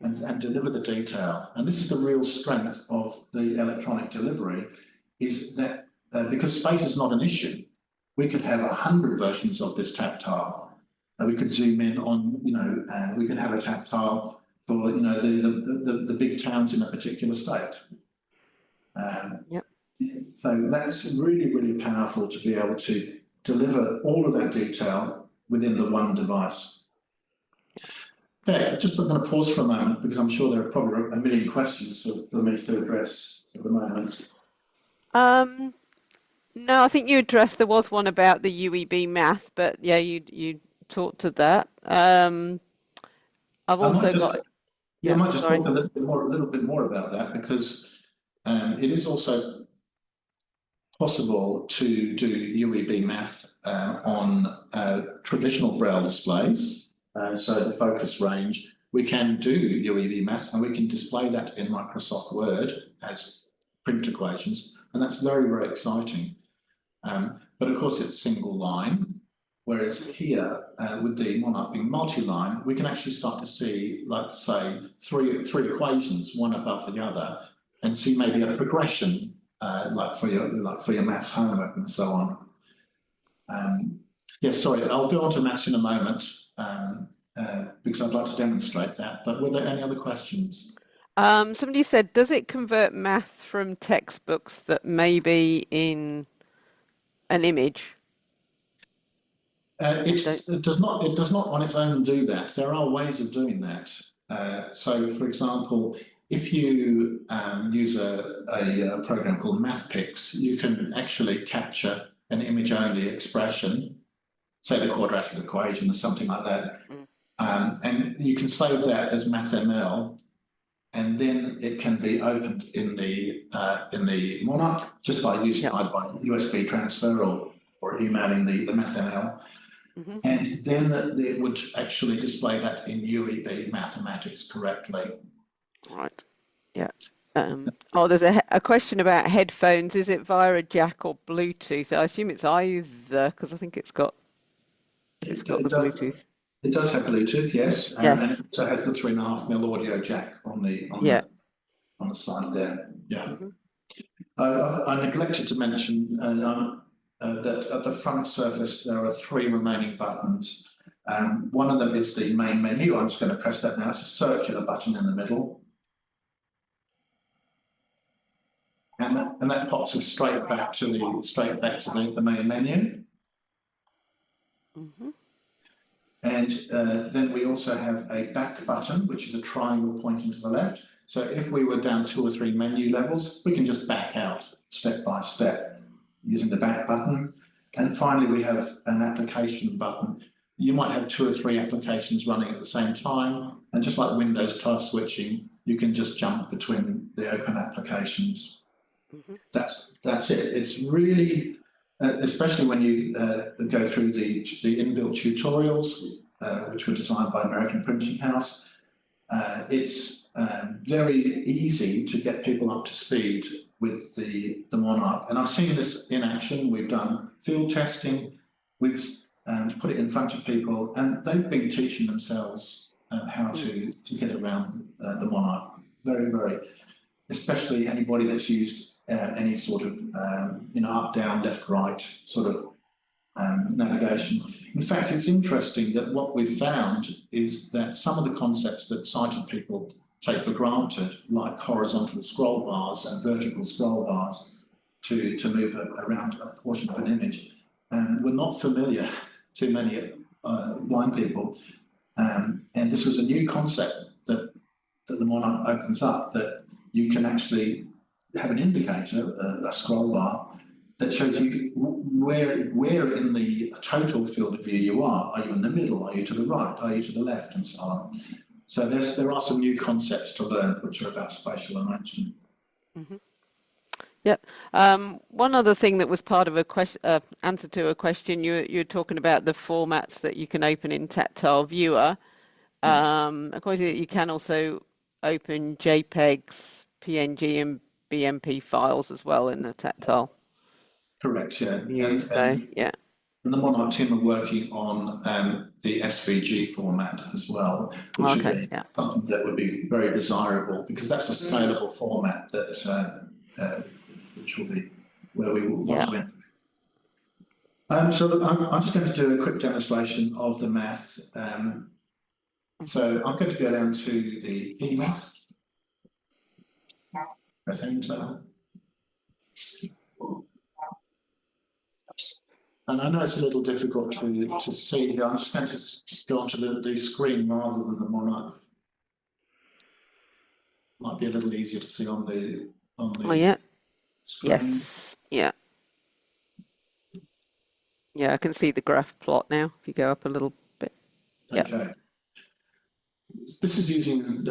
Speaker 2: and deliver the detail. And this is the real strength of the electronic delivery, is that because space is not an issue, we could have 100 versions of this tactile. We could zoom in on, we could have a tactile for, the big towns in a particular state.
Speaker 1: Yep.
Speaker 2: So that's really, really powerful to be able to deliver all of that detail within the one device. Okay, just I'm going to pause for a moment because I'm sure there are probably a million questions for me to address at the moment.
Speaker 1: No, I think you addressed, there was one about the UEB math, but yeah, you talked to that. I've also got.
Speaker 2: I might just talk a little bit more about that, because it is also possible to do UEB math on traditional braille displays. So the focus range, we can do UEB math and we can display that in Microsoft Word as print equations, and that's very, very exciting. But of course it's single line, whereas here with the Monarch being multi-line, we can actually start to see, like say, three equations, one above the other, and see maybe a progression, like for your maths homework and so on. Yes, sorry, I'll go on to maths in a moment because I'd like to demonstrate that. But were there any other questions?
Speaker 1: Somebody said, does it convert math from textbooks that may be in an image?
Speaker 2: It does not on its own do that. There are ways of doing that. So, for example, if you use a program called MathPix, you can actually capture an image-only expression, say the quadratic equation or something like that, and you can save that as MathML, and then it can be opened in the Monarch just by using either by USB transfer or emailing the MathML. And then it would actually display that in UEB mathematics correctly.
Speaker 1: Right. Yeah. Oh, there's a question about headphones. Is it via a jack or Bluetooth? I assume it's either, because I think it's got the Bluetooth.
Speaker 2: It does have Bluetooth, yes,
Speaker 1: Yes.
Speaker 2: and it also has the 3.5mm audio jack on the side there. Yeah. I neglected to mention that at the front surface there are 3 remaining buttons. One of them is the main menu. I'm just going to press that now. It's a circular button in the middle. And that pops us straight back to the main menu. And then we also have a back button, which is a triangle pointing to the left. So if we were down 2 or 3 menu levels, we can just back out step by step using the back button. And finally, we have an application button. You might have 2 or 3 applications running at the same time. And just like Windows task switching, you can just jump between the open applications. That's it. It's really, especially when you go through the inbuilt tutorials, which were designed by American Printing House, it's very easy to get people up to speed with the Monarch. And I've seen this in action. We've done field testing. We've put it in front of people, and they've been teaching themselves how to get around the Monarch. Very, very, especially anybody that's used any sort of up, down, left, right sort of navigation. In fact, it's interesting that what we've found is that some of the concepts that sighted people take for granted, like horizontal scroll bars and vertical scroll bars to move around a portion of an image, were not familiar to many blind people. And this was a new concept that the Monarch opens up, that you can actually have an indicator, a scroll bar, that shows you where in the total field of view you are. Are you in the middle? Are you to the right? Are you to the left? And so on. So there are some new concepts to learn which are about spatial arrangement.
Speaker 1: Yep. One other thing that was part of a question, answer to a question, you're talking about the formats that you can open in Tactile Viewer. Of course, you can also open JPEGs, PNG, and BMP files as well in the Tactile.
Speaker 2: Correct. Yeah.
Speaker 1: View, yeah.
Speaker 2: And the Monarch team are working on the SVG format as well, which would be something that would be very desirable, because that's a scalable format that which will be where we want to end. So I'm just going to do a quick demonstration of the math. So I'm going to go down to the e-math. Press enter. And I know it's a little difficult to see here. I'm just going to go onto the screen rather than the Monarch. Might be a little easier to see on the screen.
Speaker 1: Yes. Yeah, I can see the graph plot now. If you go up a little bit.
Speaker 2: Okay. This is using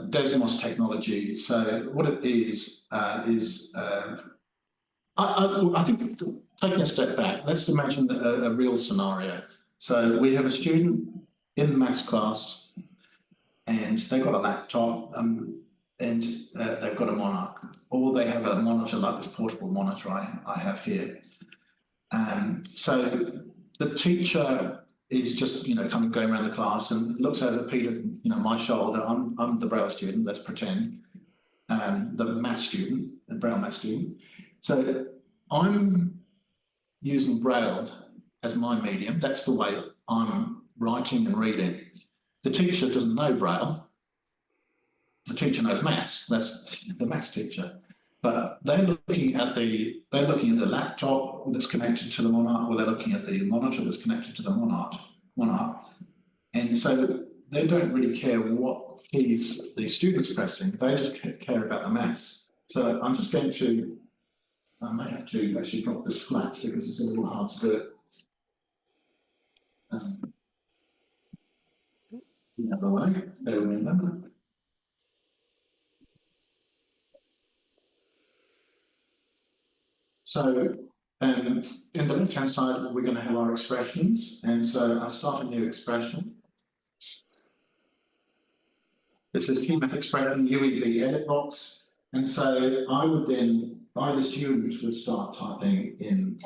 Speaker 2: Desmos technology. So what it is I think, taking a step back, let's imagine a real scenario. So we have a student in maths class, and they've got a laptop, and they've got a Monarch, or they have a monitor like this portable monitor I have here. So the teacher is just going around the class and looks over Peter, my shoulder. I'm the braille student. Let's pretend, the math student, the braille math student. So I'm using braille as my medium. That's the way I'm writing and reading. The teacher doesn't know braille. The teacher knows maths. That's the maths teacher. But they're looking at the laptop that's connected to the Monarch, or they're looking at the monitor that's connected to the Monarch. And so they don't really care what keys the student's pressing. They just care about the maths. So I'm just going to, I may have to actually drop this flat because it's a little hard to do it. The other way, bear with me a moment. So in the left-hand side, we're going to have our expressions. And so I start a new expression. This is key math expression, UEV edit box. And so I would then, the students would start typing in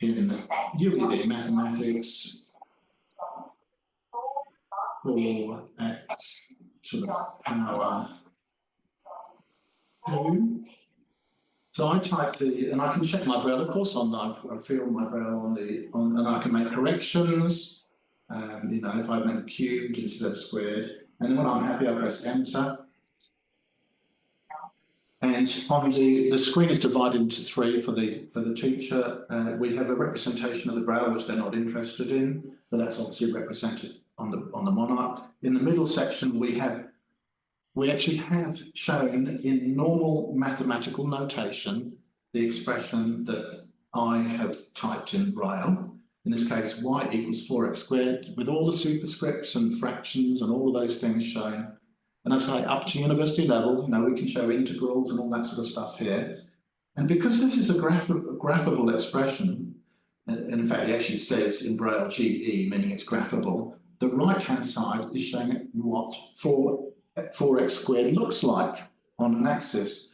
Speaker 2: UEV mathematics 4x to the power 2. So I type and I can check my braille, of course, I feel my braille and I can make corrections. If I make cubed instead of squared, and then when I'm happy, I press enter. And on the screen is divided into 3 for the teacher. We have a representation of the braille, which they're not interested in, but that's obviously represented on the Monarch. In the middle section, we actually have shown in normal mathematical notation the expression that I have typed in braille. In this case, y equals 4x squared, with all the superscripts and fractions and all of those things shown. And I say up to university level, we can show integrals and all that sort of stuff here. And because this is a graphable expression, and in fact, it actually says in braille GE, meaning it's graphable, the right-hand side is showing what 4x squared looks like on an axis.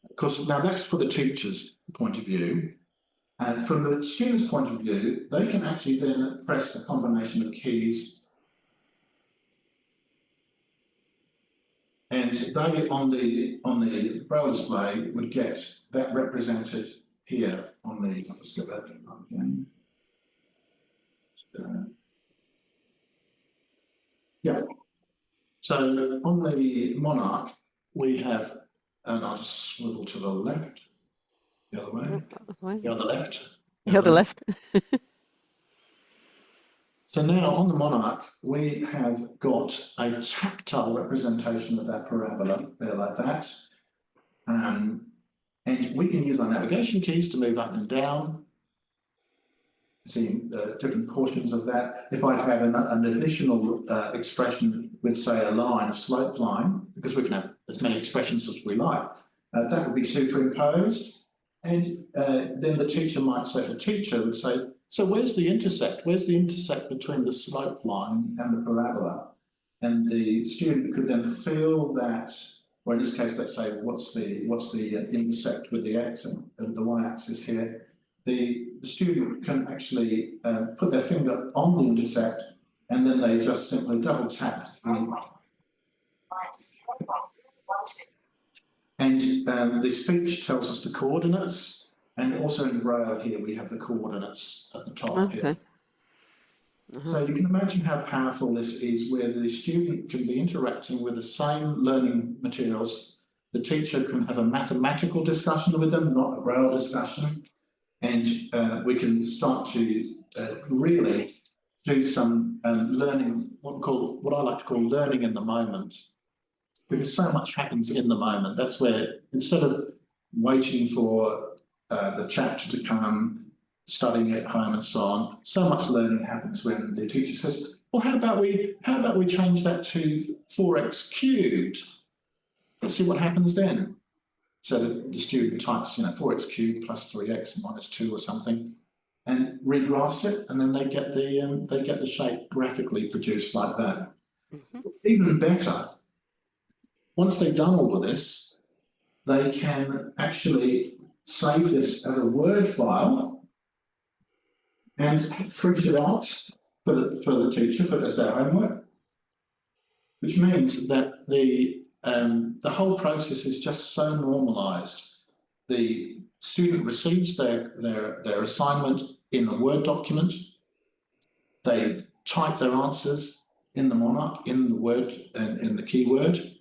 Speaker 2: Because now that's for the teacher's point of view. And from the student's point of view, they can actually then press a combination of keys. And they, on the braille display, would get that represented here on the, let's get that again. Yeah. So on the Monarch, we have, and I'll just swivel to the left, the other way, the other left.
Speaker 1: The other left.
Speaker 2: So now on the Monarch, we have got a tactile representation of that parabola there like that. And we can use our navigation keys to move up and down, see different portions of that. If I have an additional expression with, say, a line, a slope line, because we can have as many expressions as we like, that would be superimposed. And then the teacher might say, would say, so where's the intersect? Where's the intersect between the slope line and the parabola? And the student could then feel that, or in this case, let's say, what's the intersect with the x and the y-axis here? the student can actually put their finger on the intercept, and then they just simply double tap and the speech tells us the coordinates, and also in braille here we have the coordinates at the top here. So you can imagine how powerful this is, where the student can be interacting with the same learning materials. The teacher can have a mathematical discussion with them, not a braille discussion, and we can start to really do some learning, what I like to call learning in the moment, because so much happens in the moment. That's where, instead of waiting for the chapter to come, studying at home and so on, so much learning happens when the teacher says, well, how about we change that to 4x cubed? Let's see what happens then. So the student types, 4x cubed plus 3x minus 2 or something, and regraphs it, and then they get the shape graphically produced like that. Even better, once they've done all of this, they can actually save this as a Word file and print it out for the teacher, as their homework, which means that the whole process is just so normalised. The student receives their assignment in a Word document. They type their answers in the Monarch, in the Word, and in the keyword.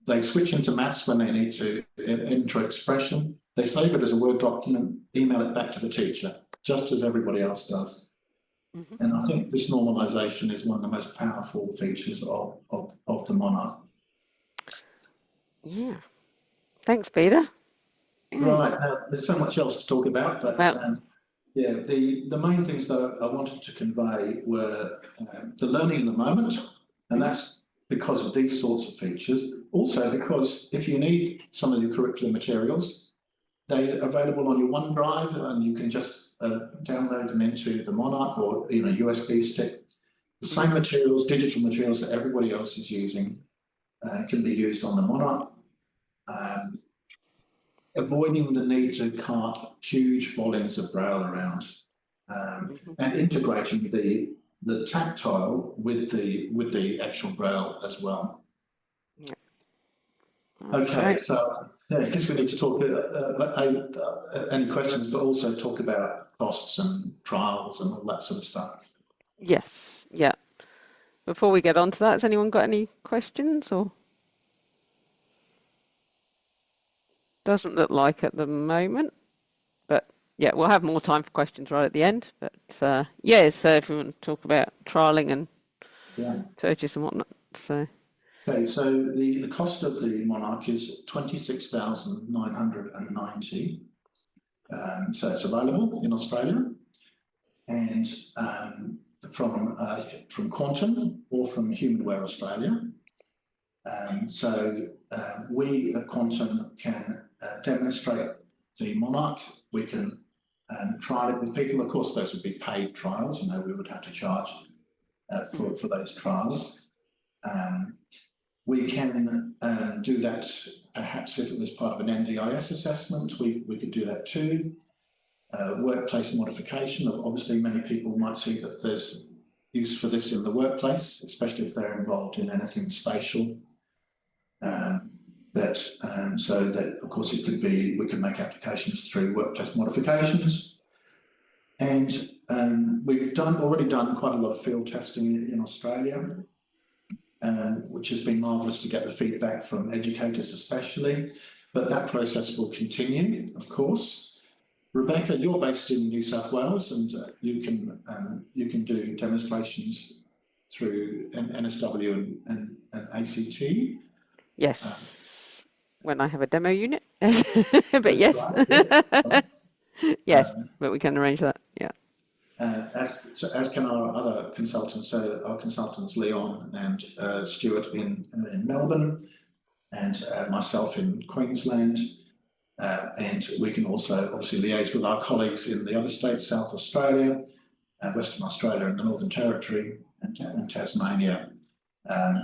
Speaker 2: They switch into maths when they need to enter expression. They save it as a Word document, email it back to the teacher, just as everybody else does. And I think this normalisation is one of the most powerful features of the Monarch.
Speaker 1: Yeah. Thanks, Peter.
Speaker 2: Right. There's so much else to talk about, but yeah, the main things that I wanted to convey were the learning in the moment, and that's because of these sorts of features. Also, because if you need some of your curriculum materials, they're available on your OneDrive, and you can just download them into the Monarch or USB stick. The same materials, digital materials that everybody else is using, can be used on the Monarch. Avoiding the need to cart huge volumes of braille around, and integrating the tactile with the actual braille as well. Okay, so yeah, I guess we need to talk any questions, but also talk about costs and trials and all that sort of stuff.
Speaker 1: Yes, yeah. Before we get on to that, has anyone got any questions or? Doesn't look like at the moment, but yeah, we'll have more time for questions right at the end. But yeah, so if we want to talk about trialing and purchase and whatnot, so.
Speaker 2: Okay, so the cost of the Monarch is 26,990. So it's available in Australia, and from Quantum or from Humanware Australia. So we at Quantum can demonstrate the Monarch. We can trial it with people. Of course, those would be paid trials. We would have to charge for those trials. We can do that perhaps if it was part of an NDIS assessment. We could do that too. Workplace modification. Obviously, many people might see that there's use for this in the workplace, especially if they're involved in anything spatial. So that, of course, it could be, we can make applications through workplace modifications. And we've already done quite a lot of field testing in Australia, which has been marvellous to get the feedback from educators especially, but that process will continue, of course. Rebecca, you're based in New South Wales, and you can do demonstrations through NSW and ACT.
Speaker 1: Yes, when I have a demo unit, but yes,
Speaker 2: right,
Speaker 1: yes, but we can arrange that, yeah.
Speaker 2: As can our other consultants, so our consultants Leon and Stuart in Melbourne, and myself in Queensland, and we can also obviously liaise with our colleagues in the other states, South Australia, Western Australia and the Northern Territory, and Tasmania,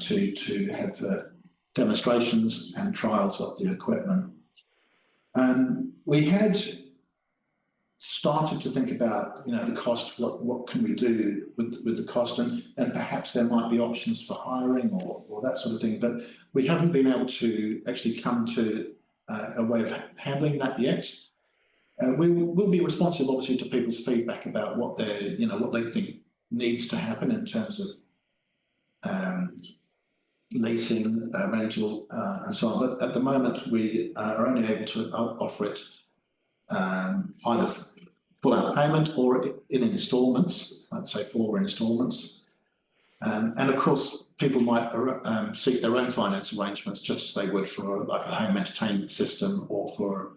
Speaker 2: to have demonstrations and trials of the equipment. We had started to think about, the cost, what can we do with the cost, and perhaps there might be options for hiring or that sort of thing. But we haven't been able to actually come to a way of handling that yet. We will be responsive, obviously, to people's feedback about what they think needs to happen in terms of leasing, rental, and so on. But at the moment, we are only able to offer it either full out payment or in instalments, I'd say 4 instalments. And of course, people might seek their own finance arrangements, just as they would for like a home entertainment system or for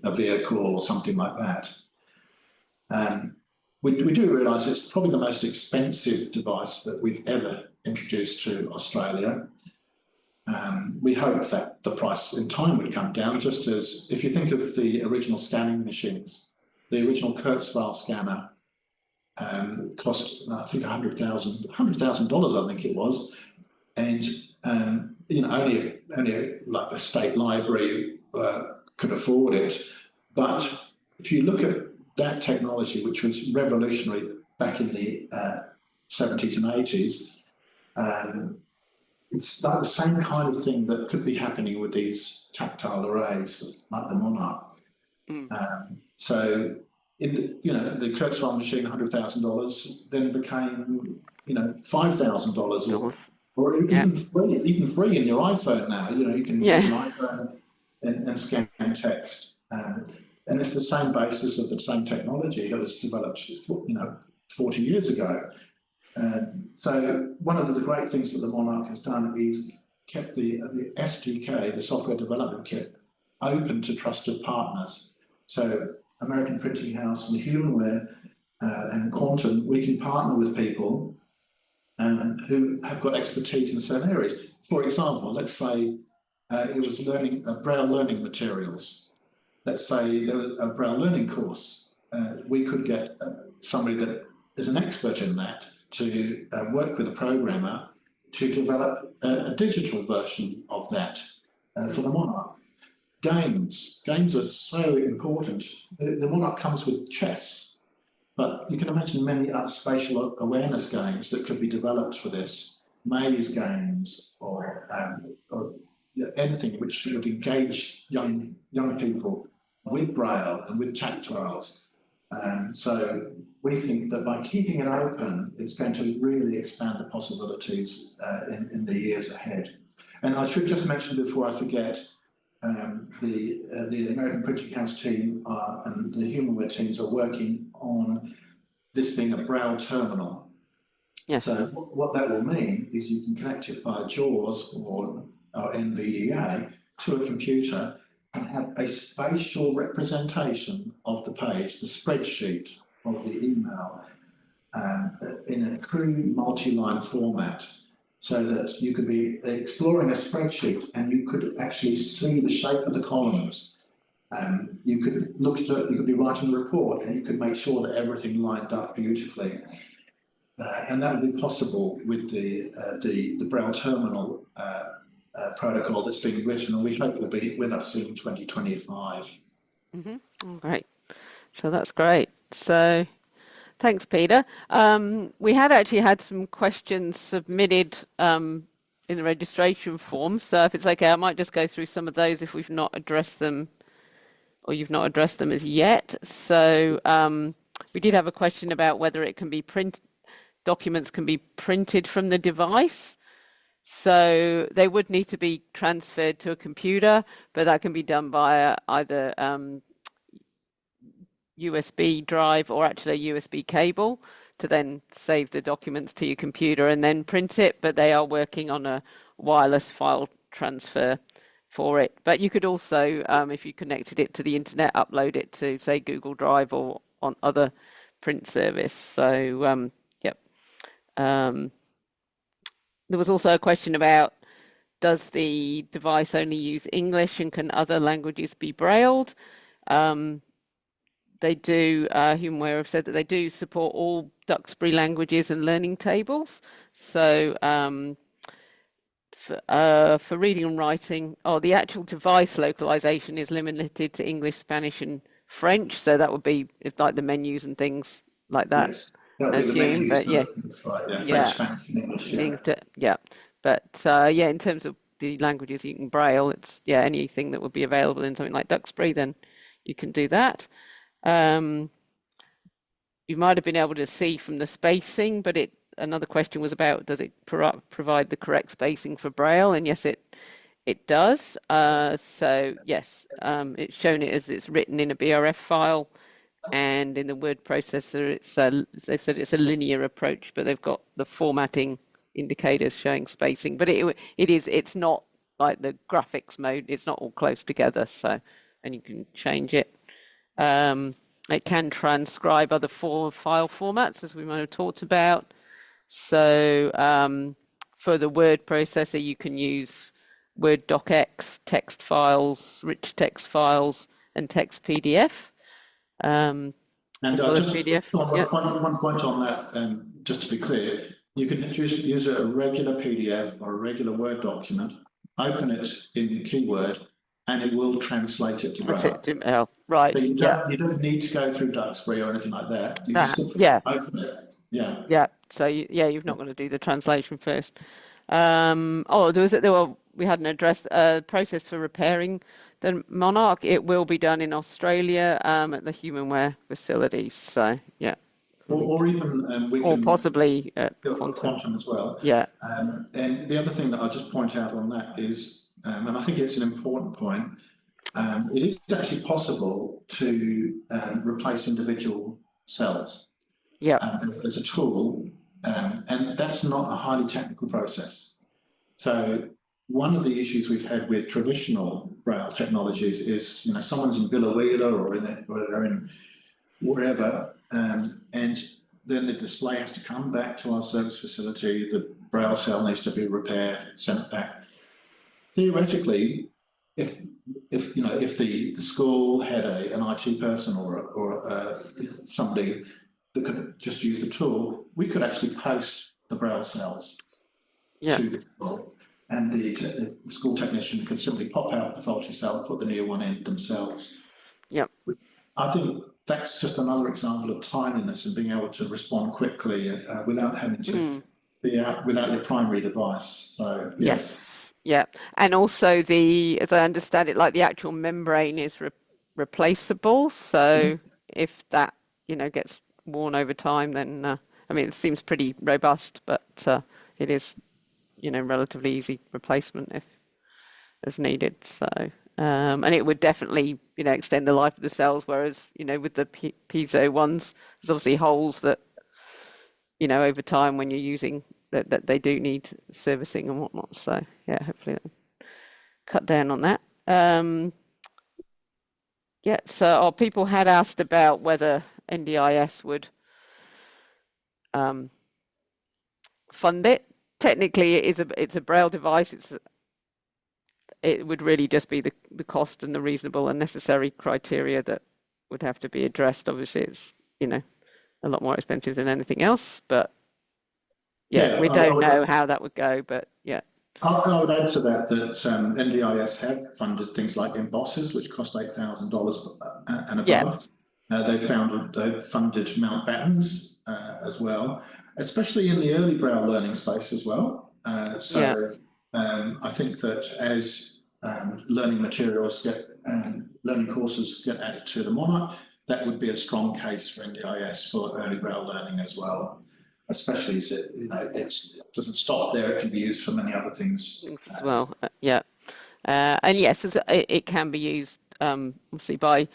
Speaker 2: a vehicle or something like that. We do realise it's probably the most expensive device that we've ever introduced to Australia. We hope that the price in time would come down, just as if you think of the original scanning machines, the original Kurzweil scanner cost, I think, $100,000, I think it was, and only like a state library could afford it. But if you look at that technology, which was revolutionary back in the 70s and 80s, it's like the same kind of thing that could be happening with these tactile arrays, like the Monarch. So, the Kurzweil machine, $100,000, then became, $5,000 or even free in your iPhone now. You can use an iPhone and scan text. And it's the same basis of the same technology that was developed, 40 years ago. So one of the great things that the Monarch has done is kept the SDK, the software development kit, open to trusted partners. So American Printing House and Humanware and Quantum, we can partner with people who have got expertise in certain areas. For example, let's say it was braille learning materials. Let's say there was a braille learning course. We could get somebody that is an expert in that to work with a programmer to develop a digital version of that for the Monarch. Games are so important. The Monarch comes with chess, but you can imagine many other spatial awareness games that could be developed for this, maze games or anything which would engage young people with braille and with tactiles. So we think that by keeping it open, it's going to really expand the possibilities in the years ahead. And I should just mention before I forget, the American Printing House team and the Humanware teams are working on this being a braille terminal.
Speaker 1: Yes.
Speaker 2: So what that will mean is you can connect it via JAWS or NVDA to a computer and have a spatial representation of the page, the spreadsheet of the email, in a true multi-line format, so that you could be exploring a spreadsheet and you could actually see the shape of the columns. You could look at it, you could be writing a report and you could make sure that everything lined up beautifully. And that would be possible with the braille terminal protocol that's being written, and we hope will be with us in 2025.
Speaker 1: Oh, great. So that's great. So thanks, Peter. We had actually had some questions submitted in the registration form. So if it's okay, I might just go through some of those if we've not addressed them or you've not addressed them as yet. So we did have a question about whether it can be documents can be printed from the device. So they would need to be transferred to a computer, but that can be done via either USB drive or actually a USB cable to then save the documents to your computer and then print it. But they are working on a wireless file transfer for it. But you could also, if you connected it to the internet, upload it to, say, Google Drive or on other print service. So, yep. There was also a question about, does the device only use English and can other languages be brailled? They do, Humanware have said that they do support all Duxbury languages and learning tables. So for reading and writing, the actual device localization is limited to English, Spanish and French, so that would be like the menus and things like that,
Speaker 2: Yes, that
Speaker 1: I
Speaker 2: would be the
Speaker 1: assume.
Speaker 2: menus
Speaker 1: But
Speaker 2: for
Speaker 1: yeah,
Speaker 2: that's right. Yeah, French,
Speaker 1: yeah,
Speaker 2: Spanish, and English.
Speaker 1: you
Speaker 2: Yeah.
Speaker 1: need to, yeah. But yeah, in terms of the languages using Braille, it's yeah anything that would be available in something like Duxbury, then you can do that. Um, you might have been able to see from the spacing, but another question was about does it provide the correct spacing for Braille? And yes, it does. So yes, it's shown it as it's written in a BRF file, and in the word processor, they've said it's a linear approach, but they've got the formatting indicators showing spacing. But it's not like the graphics mode. It's not all close together. So, and you can change it. It can transcribe other file formats, as we might have talked about. So for the word processor, you can use Word docx, text files, rich text files, and text PDF,
Speaker 2: And
Speaker 1: as well as
Speaker 2: just
Speaker 1: PDF.
Speaker 2: on
Speaker 1: Yeah,
Speaker 2: one point on that, just to be clear, you can use a regular PDF or a regular Word document, open it in Keyword, and it will translate it to
Speaker 1: that's
Speaker 2: Braille.
Speaker 1: it. Oh,
Speaker 2: So
Speaker 1: right. Yeah.
Speaker 2: you don't need to go through Duxbury or anything like that. You just
Speaker 1: That.
Speaker 2: simply
Speaker 1: Yeah.
Speaker 2: open it. Yeah.
Speaker 1: Yeah. So yeah, you've not got to do the translation first. Oh, we had an address process for repairing the Monarch. It will be done in Australia at the Humanware facilities. So yeah,
Speaker 2: Or even we
Speaker 1: or
Speaker 2: can
Speaker 1: possibly at Quantum.
Speaker 2: quantum as well.
Speaker 1: Yeah.
Speaker 2: And the other thing that I'll just point out on that is, and I think it's an important point, it is actually possible to replace individual cells.
Speaker 1: Yeah.
Speaker 2: There's a tool, and that's not a highly technical process. So one of the issues we've had with traditional braille technologies is, someone's in Billawheeler or in wherever, and then the display has to come back to our service facility. The braille cell needs to be repaired, sent back. Theoretically, if if the school had an IT person or somebody that could just use the tool, we could actually post the braille cells
Speaker 1: Yeah.
Speaker 2: to the school, and the school technician could simply pop out the faulty cell, put the new one in themselves.
Speaker 1: Yeah.
Speaker 2: I think that's just another example of timeliness and being able to respond quickly without having to be out without your primary device. So yeah.
Speaker 1: Yes. Yeah. And also as I understand it, like the actual membrane is replaceable. So if that, gets worn over time, then I mean, it seems pretty robust, but it is, relatively easy replacement if as needed. So, and it would definitely, extend the life of the cells. Whereas, with the piezo ones, there's obviously holes that, over time when you're using that they do need servicing and whatnot. So yeah, hopefully that cut down on that. Yeah, so people had asked about whether NDIS would fund it. Technically, it's a Braille device. It would really just be the cost and the reasonable and necessary criteria that would have to be addressed. Obviously, it's a lot more expensive than anything else, but yeah,
Speaker 2: Yeah,
Speaker 1: we don't know how that would go. But yeah,
Speaker 2: I would add to that NDIS have funded things like embossers, which cost $8,000 and
Speaker 1: yeah,
Speaker 2: above. They've funded Mountbattens as well, especially in the early Braille learning space as well.
Speaker 1: yeah,
Speaker 2: I think that as learning materials learning courses get added to the Monarch, that would be a strong case for NDIS for early Braille learning as well. Especially as it doesn't stop there; it can be used for many other things.
Speaker 1: as well. Yeah, and yes, it can be used obviously by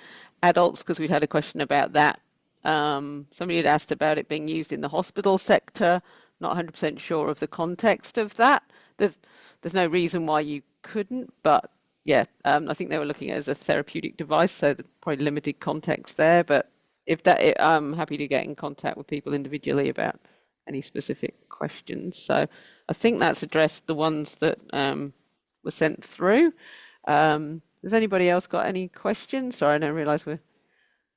Speaker 1: adults because we've had a question about that. Somebody had asked about it being used in the hospital sector. Not 100% sure of the context of that. There's no reason why you couldn't, but yeah, I think they were looking at it as a therapeutic device, so there's probably limited context there. But if that, I'm happy to get in contact with people individually about any specific questions. So I think that's addressed the ones that were sent through. Has anybody else got any questions? Sorry, I don't realise we're a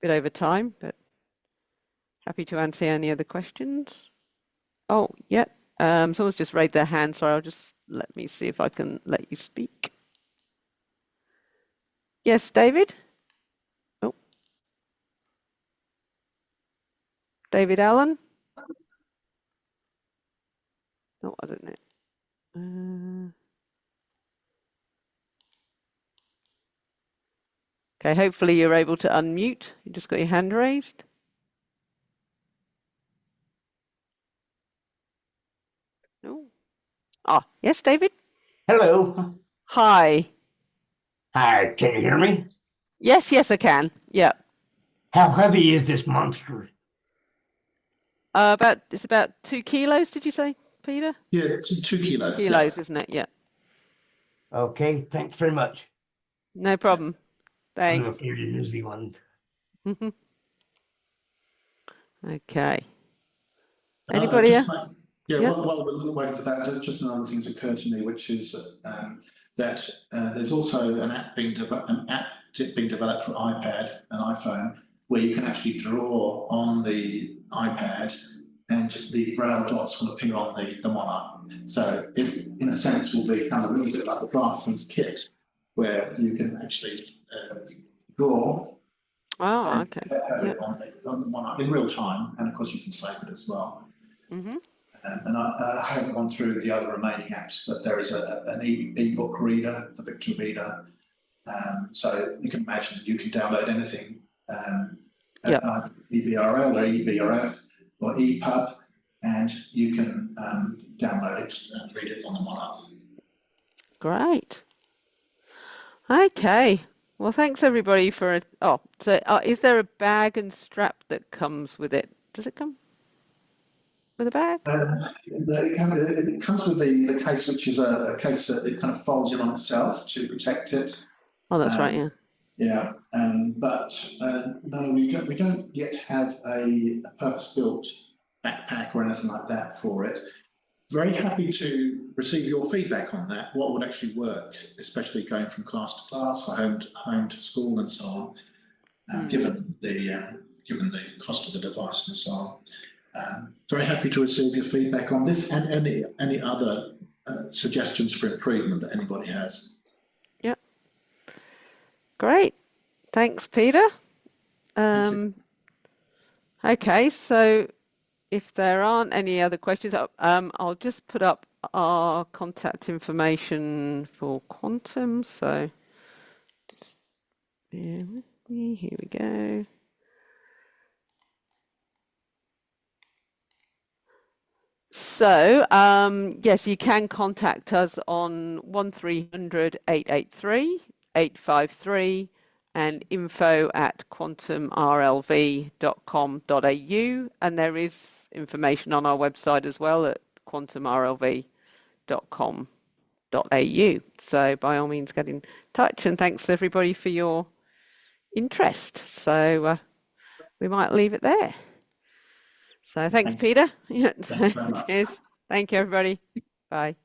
Speaker 1: bit over time, but happy to answer any other questions. Oh, yeah. Someone's just raised their hand. Sorry, let me see if I can let you speak. Yes, David? Oh. David Allen? Oh, I don't know. Okay, hopefully you're able to unmute. You just got your hand raised. No. Ah, yes, David?
Speaker 3: Hello.
Speaker 1: Hi.
Speaker 3: Hi, can you hear me?
Speaker 1: Yes, I can. Yeah.
Speaker 3: How heavy is this monster?
Speaker 1: It's about 2 kilos, did you say, Peter?
Speaker 2: Yeah, 2 kilos.
Speaker 1: Kilos, isn't it? Yeah.
Speaker 3: Okay, thanks very much.
Speaker 1: No problem.
Speaker 3: I'm
Speaker 1: Thanks.
Speaker 3: not here to use the one.
Speaker 1: Okay. Anybody else?
Speaker 2: Yeah,
Speaker 1: Yeah.
Speaker 2: while we're waiting for that, just another thing's occurred to me, which is that there's also an app being developed for iPad and iPhone, where you can actually draw on the iPad, and the braille dots will appear on the Monarch. So it, in a sense, will be kind of a little bit like the draftsman's kit, where you can actually draw
Speaker 1: Oh,
Speaker 2: and
Speaker 1: okay.
Speaker 2: have
Speaker 1: Yeah.
Speaker 2: it on the Monarch in real time, and of course you can save it as well.
Speaker 1: Mm-hmm.
Speaker 2: And I haven't gone through the other remaining apps, but there is an e-book reader, the Victor Reader. So you can imagine you can download anything,
Speaker 1: Yep.
Speaker 2: EBRL or EBRF or EPUB, and you can download it and read it on the Monarch.
Speaker 1: Great. Okay. Well, thanks everybody for it. Oh, so is there a bag and strap that comes with it? Does it come with a bag?
Speaker 2: It comes with the case, which is a case that it kind of folds in on itself to protect it.
Speaker 1: Oh, that's right. Yeah.
Speaker 2: Yeah, but no, we don't yet have a purpose-built backpack or anything like that for it. Very happy to receive your feedback on that. What would actually work, especially going from class to class or home to school and so on, given the cost of the device and so on. Very happy to receive your feedback on this and any other suggestions for improvement that anybody has.
Speaker 1: Yep. Great. Thanks, Peter.
Speaker 2: Thank you.
Speaker 1: Okay, so if there aren't any other questions, I'll just put up our contact information for Quantum. So just bear with me. Here we go. So yes, you can contact us on 1300 883 853 and info@quantumrlv.com.au, and there is information on our website as well at quantumrlv.com.au. So by all means get in touch, and thanks everybody for your interest. So we might leave it there. So thanks, Peter.
Speaker 2: Thanks very much.
Speaker 1: Cheers. Thank you, everybody. Bye.